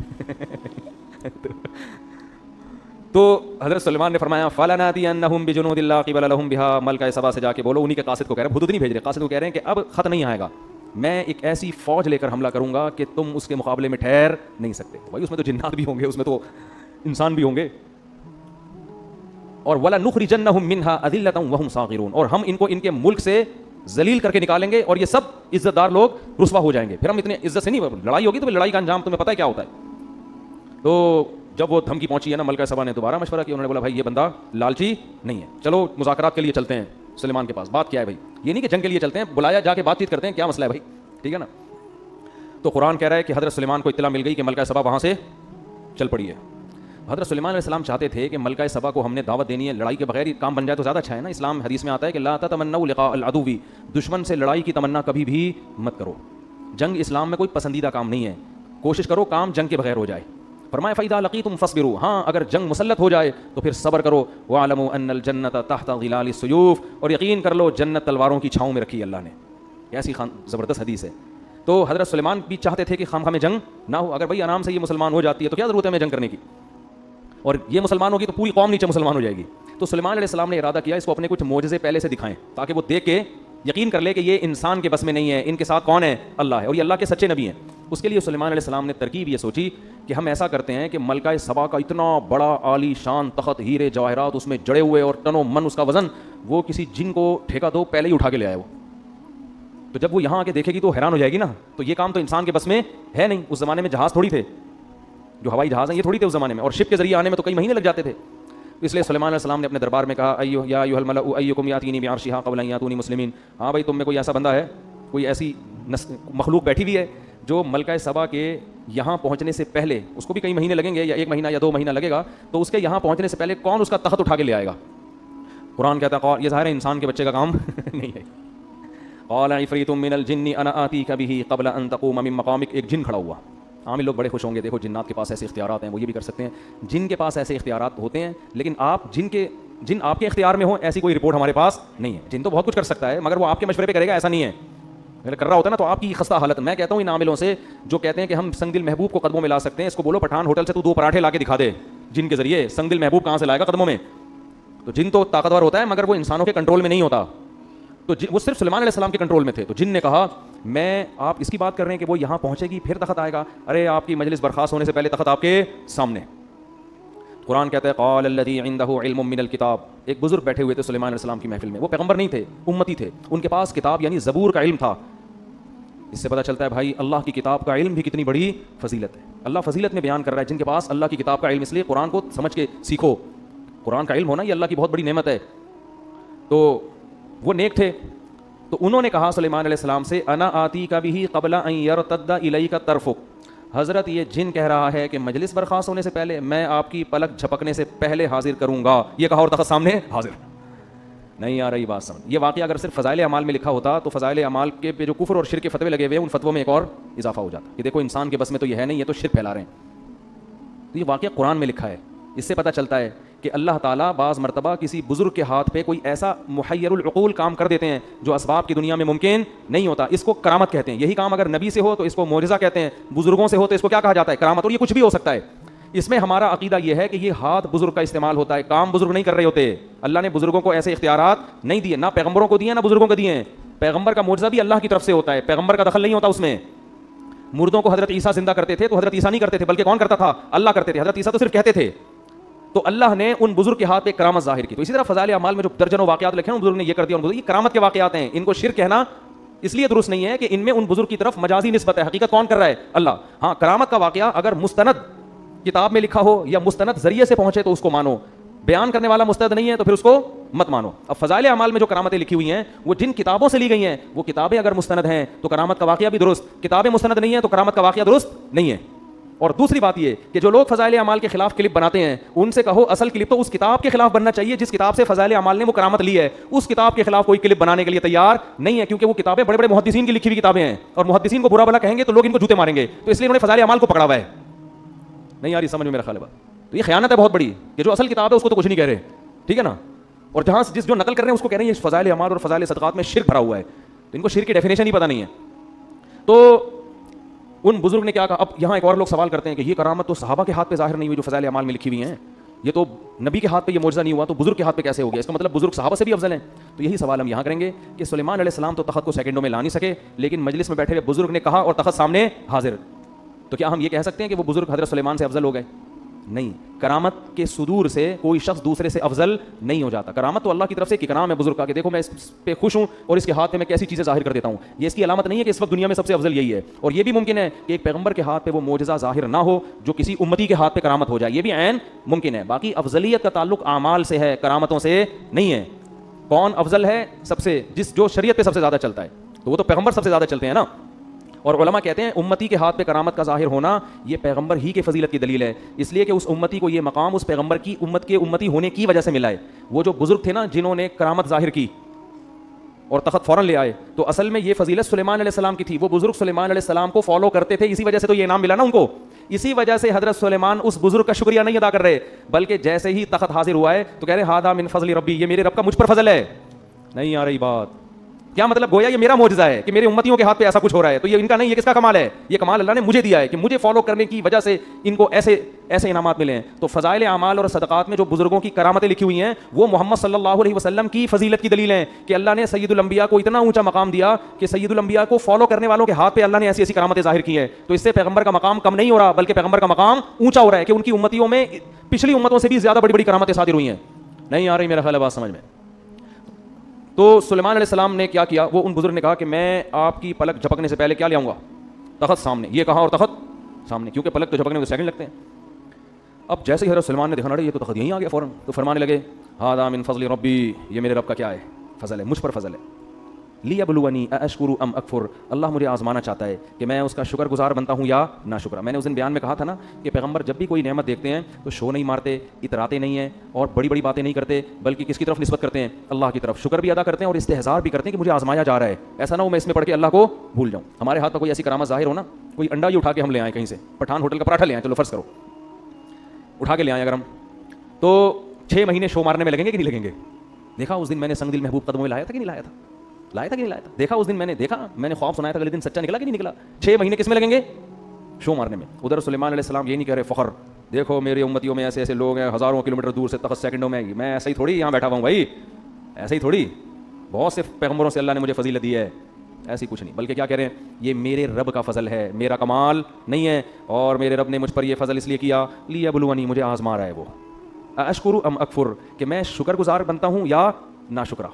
تو حضرت سلیمان نے فرمایا فلناتینہم بجنود لا قبل لہم بہا، ملکہ سبا سے جا کے بولو، انہیں کے قاصد کو کہہ رہے ہیں، ہدہد نہیں بھیج رہے، قاصد کو کہہ رہے ہیں کہ اب خط نہیں آئے گا، میں ایک ایسی فوج لے کر حملہ کروں گا کہ تم اس کے مقابلے میں ٹھہر نہیں سکتے. بھائی اس میں تو جنات بھی ہوں گے، اس میں تو انسان بھی ہوں گے. اور وَلَنُخْرِجَنَّهُم مِّنْهَا أَذِلَّةً وَهُمْ صَاغِرُونَ، اور ہم ان کو ان کے ملک سے ذلیل کر کے نکالیں گے اور یہ سب عزت دار لوگ رسوا ہو جائیں گے. پھر ہم اتنے عزت سے نہیں، لڑائی ہوگی تو لڑائی کا انجام تمہیں پتہ ہے کیا ہوتا ہے. تو جب وہ دھمکی پہنچی ہے نا، ملکہ سبا نے دوبارہ مشورہ کیا، انہوں نے بولا بھائی یہ بندہ لالچی نہیں ہے، چلو مذاکرات کے لیے چلتے ہیں سلیمان کے پاس. بات کیا ہے بھائی؟ یہ نہیں کہ جنگ کے لیے چلتے ہیں، بلایا جا کے بات چیت کرتے ہیں، کیا مسئلہ ہے بھائی، ٹھیک ہے نا. تو قرآن کہہ رہا ہے کہ حضرت سلیمان کو اطلاع مل گئی کہ ملکہ سبا وہاں سے چل پڑی ہے. حضرت سلیمان علیہ السلام چاہتے تھے کہ ملکہ سبا کو ہم نے دعوت دینی ہے، لڑائی کے بغیر کام بن جائے تو زیادہ اچھا ہے نا. اسلام حدیث میں آتا ہے کہ لا تتمنوا لقاء العدو، دشمن سے لڑائی کی تمنا کبھی بھی مت کرو. جنگ اسلام میں کوئی پسندیدہ کام نہیں ہے، کوشش کرو کام جنگ کے بغیر ہو جائے. فرمایا فَإِذَا لَقِيتُمْ فَاصْبِرُوا، ہاں اگر جنگ مسلط ہو جائے تو پھر صبر کرو. وَاعْلَمُوا أَنَّ الْجَنَّةَ تَحْتَ ظِلَالِ السُّيُوفِ، اور یقین کر لو جنت تلواروں کی چھاؤں میں رکھی اللہ نے. ایسی زبردست حدیث ہے. تو حضرت سلیمان بھی چاہتے تھے کہ خام میں جنگ نہ ہو. اگر بھائی آرام سے یہ مسلمان ہو جاتی ہے تو کیا ضرورت ہے ہمیں جنگ کرنے کی، اور یہ مسلمان ہوگی تو پوری قوم نیچے مسلمان ہو جائے گی. تو سلیمان علیہ السلام نے ارادہ کیا اس کو اپنے کچھ معجزے پہلے سے دکھائیں تاکہ وہ دیکھ کے یقین کر لے کہ یہ انسان کے بس میں نہیں ہے، ان کے ساتھ کون ہے؟ اللہ ہے، اور یہ اللہ کے سچے نبی ہیں. اس کے لیے سلیمان علیہ السلام نے ترکیب یہ سوچی کہ ہم ایسا کرتے ہیں کہ ملکہ سبا کا اتنا بڑا عالی شان تخت، ہیرے جواہرات اس میں جڑے ہوئے اور ٹنوں من اس کا وزن، وہ کسی جن کو ٹھیکہ دو پہلے ہی اٹھا کے لے آئے. وہ تو جب وہ یہاں آ کے دیکھے گی تو حیران ہو جائے گی نا. تو یہ کام تو انسان کے بس میں ہے نہیں. اس زمانے میں جہاز تھوڑی تھے، جو ہوائی جہاز ہیں یہ تھوڑی تھے اس زمانے میں، اور شپ کے ذریعے آنے میں تو کئی مہینے لگ جاتے تھے. اس لیے سلیمان علیہ السلام نے اپنے دربار میں کہا یا ایھا الملأ ایکم یاتینی بعرشھا قبل ان یاتونی مسلمین. ہاں بھائی تم میں کوئی ایسا بندہ ہے، کوئی ایسی مخلوق بیٹھی ہوئی ہے جو ملکہ سبا کے یہاں پہنچنے سے پہلے، اس کو بھی کئی مہینے لگیں گے یا 1 مہینہ یا 2 مہینہ لگے گا، تو اس کے یہاں پہنچنے سے پہلے کون اس کا تخت اٹھا کے لے آئے گا؟ قرآن کہتا ہے یہ ظاہر ہے انسان کے بچے کا کام نہیں ہے. قال عفریت من الجن انا آتیک بہ قبل ان تقوم من مقامک. ایک جن کھڑا ہوا. عام لوگ بڑے خوش ہوں گے، دیکھو جنات کے پاس ایسے اختیارات ہیں، وہ یہ بھی کر سکتے ہیں. جن کے پاس ایسے اختیارات ہوتے ہیں، لیکن آپ جن آپ کے اختیار میں ہوں ایسی کوئی رپورٹ ہمارے پاس نہیں ہے. جن تو بہت کچھ کر سکتا ہے مگر وہ آپ کے مشورے پہ کرے گا ایسا نہیں ہے. اگر کر رہا ہوتا نا تو آپ کی خستہ حالت. میں کہتا ہوں ان عاملوں سے جو کہتے ہیں کہ ہم سنگ دل محبوب کو قدموں میں لا سکتے ہیں، اس کو بولو پٹھان ہوٹل سے تو 2 پراٹھے لا کے دکھا دے جن کے ذریعے. سنگ دل محبوب کہاں سے لائے گا قدموں میں؟ تو جن تو طاقتور ہوتا ہے مگر وہ انسانوں کے کنٹرول میں نہیں ہوتا. تو وہ صرف سلیمان علیہ السلام کے کنٹرول میں تھے. تو جن نے کہا میں آپ اس کی بات کر رہے ہیں کہ وہ یہاں پہنچے گی پھر تخت آئے گا. ارے آپ کی مجلس برخاست ہونے سے پہلے تخت آپ کے سامنے. قرآن کہتا ہے قال الذی عندہ علم من الکتاب. ایک بزرگ بیٹھے ہوئے تھے سلیمان علیہ السلام کی محفل میں. وہ پیغمبر نہیں تھے، امتی تھے. ان کے پاس کتاب یعنی زبور کا علم تھا. اس سے پتہ چلتا ہے بھائی اللہ کی کتاب کا علم بھی کتنی بڑی فضیلت ہے. اللہ فضیلت میں بیان کر رہا ہے جن کے پاس اللہ کی کتاب کا علم. اس لیے قرآن کو سمجھ کے سیکھو. قرآن کا علم ہونا یہ اللہ کی بہت بڑی نعمت ہے. تو وہ نیک تھے. تو انہوں نے کہا سلیمان علیہ السلام سے انا آتی کا بھی قبل ان یرتد الیک طرفک. حضرت یہ جن کہہ رہا ہے کہ مجلس برخاست ہونے سے پہلے میں آپ کی پلک جھپکنے سے پہلے حاضر کروں گا. یہ کہا اور تخت سامنے حاضر. نہیں آ رہی بات سمجھ. یہ واقعہ اگر صرف فضائل اعمال میں لکھا ہوتا تو فضائل اعمال کے پہ جو کفر اور شرک کے فتوے لگے ہوئے ہیں ان فتووں میں ایک اور اضافہ ہو جاتا کہ دیکھو انسان کے بس میں تو یہ ہے نہیں، یہ تو شرک پھیلا رہے ہیں. تو یہ واقعہ قرآن میں لکھا ہے. اس سے پتہ چلتا ہے کہ اللہ تعالیٰ بعض مرتبہ کسی بزرگ کے ہاتھ پہ کوئی ایسا محیر العقول کام کر دیتے ہیں جو اسباب کی دنیا میں ممکن نہیں ہوتا. اس کو کرامت کہتے ہیں. یہی کام اگر نبی سے ہو تو اس کو معجزہ کہتے ہیں، بزرگوں سے ہو تو اس کو کیا کہا جاتا ہے؟ کرامت. اور یہ کچھ بھی ہو سکتا ہے. اس میں ہمارا عقیدہ یہ ہے کہ یہ ہاتھ بزرگ کا استعمال ہوتا ہے، کام بزرگ نہیں کر رہے ہوتے. اللہ نے بزرگوں کو ایسے اختیارات نہیں دیے، نہ پیغمبروں کو دیے نہ بزرگوں کو دیے ہیں. پیغمبر کا معجزہ بھی اللہ کی طرف سے ہوتا ہے، پیغمبر کا دخل نہیں ہوتا اس میں. مردوں کو حضرت عیسیٰ زندہ کرتے تھے تو حضرت عیسیٰ نہیں کرتے تھے بلکہ کون کرتا تھا؟ اللہ کرتے تھے. حضرت عیسیٰ تو صرف کہتے تھے. تو اللہ نے ان بزرگ کے ہاتھ پہ کرامت ظاہر کی. تو اسی طرح فضائل اعمال میں جو درجنوں واقعات لکھے ہیں بزرگ نے یہ کر دیا، یہ کرامت کے واقعات ہیں. ان کو شرک کہنا اس لیے درست نہیں ہے کہ ان میں ان بزرگ کی طرف مجازی نسبت ہے. حقیقت کون کر رہا ہے؟ اللہ. ہاں کرامت کا واقعہ اگر مستند کتاب میں لکھا ہو یا مستند ذریعے سے پہنچے تو اس کو مانو. بیان کرنے والا مستند نہیں ہے تو پھر اس کو مت مانو. اب فضائل اعمال میں جو کرامتیں لکھی ہوئی ہیں وہ جن کتابوں سے لی گئی ہیں وہ کتابیں اگر مستند ہیں تو کرامت کا واقعہ بھی درست. کتابیں مستند نہیں ہیں تو کرامت کا واقعہ درست نہیں ہے. اور دوسری بات یہ کہ جو لوگ فضائل اعمال کے خلاف کلپ بناتے ہیں ان سے کہو اصل کلپ تو اس کتاب کے خلاف بننا چاہیے جس کتاب سے فضائل اعمال نے وہ کرامت لی ہے. اس کتاب کے خلاف کوئی کلپ بنانے کے لیے تیار نہیں ہے کیونکہ وہ کتابیں بڑے بڑے محدثین کی لکھی ہوئی کتابیں ہیں اور محدثین کو برا بھلا کہیں گے تو لوگ ان کو جوتے ماریں گے. تو اس لیے انہوں نے فضائل اعمال کو پکڑا ہوا ہے. نہیں یار یہ سمجھ میں میرا خیال ہے بات. تو یہ خیانت ہے بہت بڑی کہ جو اصل کتاب ہے اس کو تو کچھ نہیں کہہ رہے. ٹھیک ہے نا. اور جہاں جو نقل کر رہے ہیں اس کو کہہ رہے ہیں یہ فضائل اعمال اور فضائل صدقات میں شرک بھرا ہوا ہے. تو ان کو شرک کی ڈیفینیشن ہی پتہ نہیں ہے. تو ان بزرگ نے کیا کہا. اب یہاں ایک اور لوگ سوال کرتے ہیں کہ یہ کرامت تو صحابہ کے ہاتھ پہ ظاہر نہیں ہوئی جو فضائل اعمال میں لکھی ہوئی ہیں. یہ تو نبی کے ہاتھ پہ یہ معجزہ نہیں ہوا تو بزرگ کے ہاتھ پہ کیسے ہو گیا؟ اس کا مطلب بزرگ صحابہ سے بھی افضل ہیں. تو یہی سوال ہم یہاں کریں گے کہ سلیمان علیہ السلام تو تخت کو سیکنڈوں میں لا نہیں سکے لیکن مجلس میں بیٹھے ہوئے بزرگ نے کہا اور تخت سامنے حاضر. تو کیا ہم یہ کہہ سکتے ہیں کہ وہ بزرگ حضرت سلیمان سے افضل ہو گئے؟ نہیں. کرامت کے صدور سے کوئی شخص دوسرے سے افضل نہیں ہو جاتا. کرامت تو اللہ کی طرف سے ایک اکرام ہے بزرگ کا کہ دیکھو میں اس پہ خوش ہوں اور اس کے ہاتھ پہ میں کیسی چیزیں ظاہر کر دیتا ہوں. یہ اس کی علامت نہیں ہے کہ اس وقت دنیا میں سب سے افضل یہی ہے. اور یہ بھی ممکن ہے کہ ایک پیغمبر کے ہاتھ پہ وہ معجزہ ظاہر نہ ہو جو کسی امتی کے ہاتھ پہ کرامت ہو جائے. یہ بھی عین ممکن ہے. باقی افضلیت کا تعلق اعمال سے ہے، کرامتوں سے نہیں ہے. کون افضل ہے سب سے؟ جو شریعت پہ سب سے زیادہ چلتا ہے تو وہ تو پیغمبر سب سے زیادہ چلتے ہیں نا. اور علماء کہتے ہیں امتی کے ہاتھ پہ کرامت کا ظاہر ہونا یہ پیغمبر ہی کے فضیلت کی دلیل ہے. اس لیے کہ اس امتی کو یہ مقام اس پیغمبر کی امت کے امتی ہونے کی وجہ سے ملا ہے. وہ جو بزرگ تھے نا جنہوں نے کرامت ظاہر کی اور تخت فوراً لے آئے تو اصل میں یہ فضیلت سلیمان علیہ السلام کی تھی. وہ بزرگ سلیمان علیہ السلام کو فالو کرتے تھے اسی وجہ سے تو یہ انعام ملا نا ان کو اسی وجہ سے حضرت سلیمان اس بزرگ کا شکریہ نہیں ادا کر رہے, بلکہ جیسے ہی تخت حاضر ہوا ہے تو کہہ رہے ہاذا من فضل ربی, یہ میرے رب کا مجھ پر فضل ہے. نہیں آ رہی بات, کیا مطلب؟ گویا یہ میرا معجزہ ہے کہ میرے امتیوں کے ہاتھ پہ ایسا کچھ ہو رہا ہے, تو یہ ان کا نہیں, یہ کس کا کمال ہے؟ یہ کمال اللہ نے مجھے دیا ہے کہ مجھے فالو کرنے کی وجہ سے ان کو ایسے ایسے انعامات ملے ہیں. تو فضائل اعمال اور صدقات میں جو بزرگوں کی کرامتیں لکھی ہوئی ہیں وہ محمد صلی اللہ علیہ وسلم کی فضیلت کی دلیل ہیں کہ اللہ نے سید الانبیاء کو اتنا اونچا مقام دیا کہ سید الانبیاء کو فالو کرنے والوں کے ہاتھ پہ اللہ نے ایسی ایسی کرامتیں ظاہر کی ہیں. تو اس سے پیغمبر کا مقام کم نہیں ہو رہا, بلکہ پیغمبر کا مقام اونچا ہو رہا ہے کہ ان کی امتیوں میں پچھلی امتوں سے بھی زیادہ بڑی بڑی کرامتیں صادر ہوئی ہیں. نہیں آ رہی میرا خیال ہے بات سمجھ میں. تو سلیمان علیہ السلام نے کیا کیا, وہ ان بزرگ نے کہا کہ میں آپ کی پلک جھپکنے سے پہلے کیا لے آؤں گا؟ تخت سامنے. یہ کہا اور تخت سامنے, کیونکہ پلک تو جھپکنے میں سیکنڈ لگتے ہیں. اب جیسے ہی حضرت سلیمان نے دیکھا یہ تو تخت یہیں آ گیا فوراً, تو فرمانے لگے ھذا من فضل ربی, یہ میرے رب کا کیا ہے؟ فضل ہے, مجھ پر فضل ہے. لیبلونی ااشکر ام اکفر, اللہ مجھے آزمانا چاہتا ہے کہ میں اس کا شکر گزار بنتا ہوں یا ناشکرا. میں نے اس دن بیان میں کہا تھا نا کہ پیغمبر جب بھی کوئی نعمت دیکھتے ہیں تو شو نہیں مارتے, اتراتے نہیں ہیں اور بڑی بڑی باتیں نہیں کرتے, بلکہ کس کی طرف نسبت کرتے ہیں؟ اللہ کی طرف. شکر بھی ادا کرتے ہیں اور استحضار بھی کرتے ہیں کہ مجھے آزمایا جا رہا ہے, ایسا نہ ہو میں اس میں پڑھ کے اللہ کو بھول جاؤں. ہمارے ہاتھ میں کوئی ایسی کرامت ظاہر ہو نا, کوئی انڈا ہی اٹھا کے ہم لے آئیں کہیں سے, پٹھان ہوٹل کا پراٹھا لے آئیں, چلو فرض کرو اٹھا کے لے آئیں اگر ہم, تو 6 مہینے شو مارنے میں لگیں گے کہ نہیں لگیں گے؟ دیکھا اس دن میں نے سنگ دل محبوب قدموں میں لایا تھا کہ نہیں لایا تھا؟ لایا تھا کہ نہیں لایا تھا؟ دیکھا اس دن میں نے, دیکھا میں نے خواب سنایا تھا اگلے دن سچا نکلا کہ نہیں نکلا؟ 6 مہینے کس میں لگیں گے؟ شو مارنے میں. ادھر سلیمان علیہ السلام یہ نہیں کہہ رہے فخر, دیکھو میری امتیوں میں ایسے ایسے لوگ ہیں ہزاروں کلومیٹر دور سے, تخت سیکنڈوں میں, میں ایسے ہی تھوڑی یہاں بیٹھا ہوا ہوں بھائی, ایسے ہی تھوڑی, بہت سے پیغمبروں سے اللہ نے مجھے فضیلت دی ہے, ایسی کچھ نہیں. بلکہ کیا کہہ رہے ہیں, یہ میرے رب کا فضل ہے, میرا کمال نہیں ہے, اور میرے رب نے مجھ پر یہ فضل اس لیے کیا لیبلونی, مجھے آزما رہا ہے وہ, اشکر ام اکفر, کہ میں شکر گزار بنتا ہوں یا ناشکرا.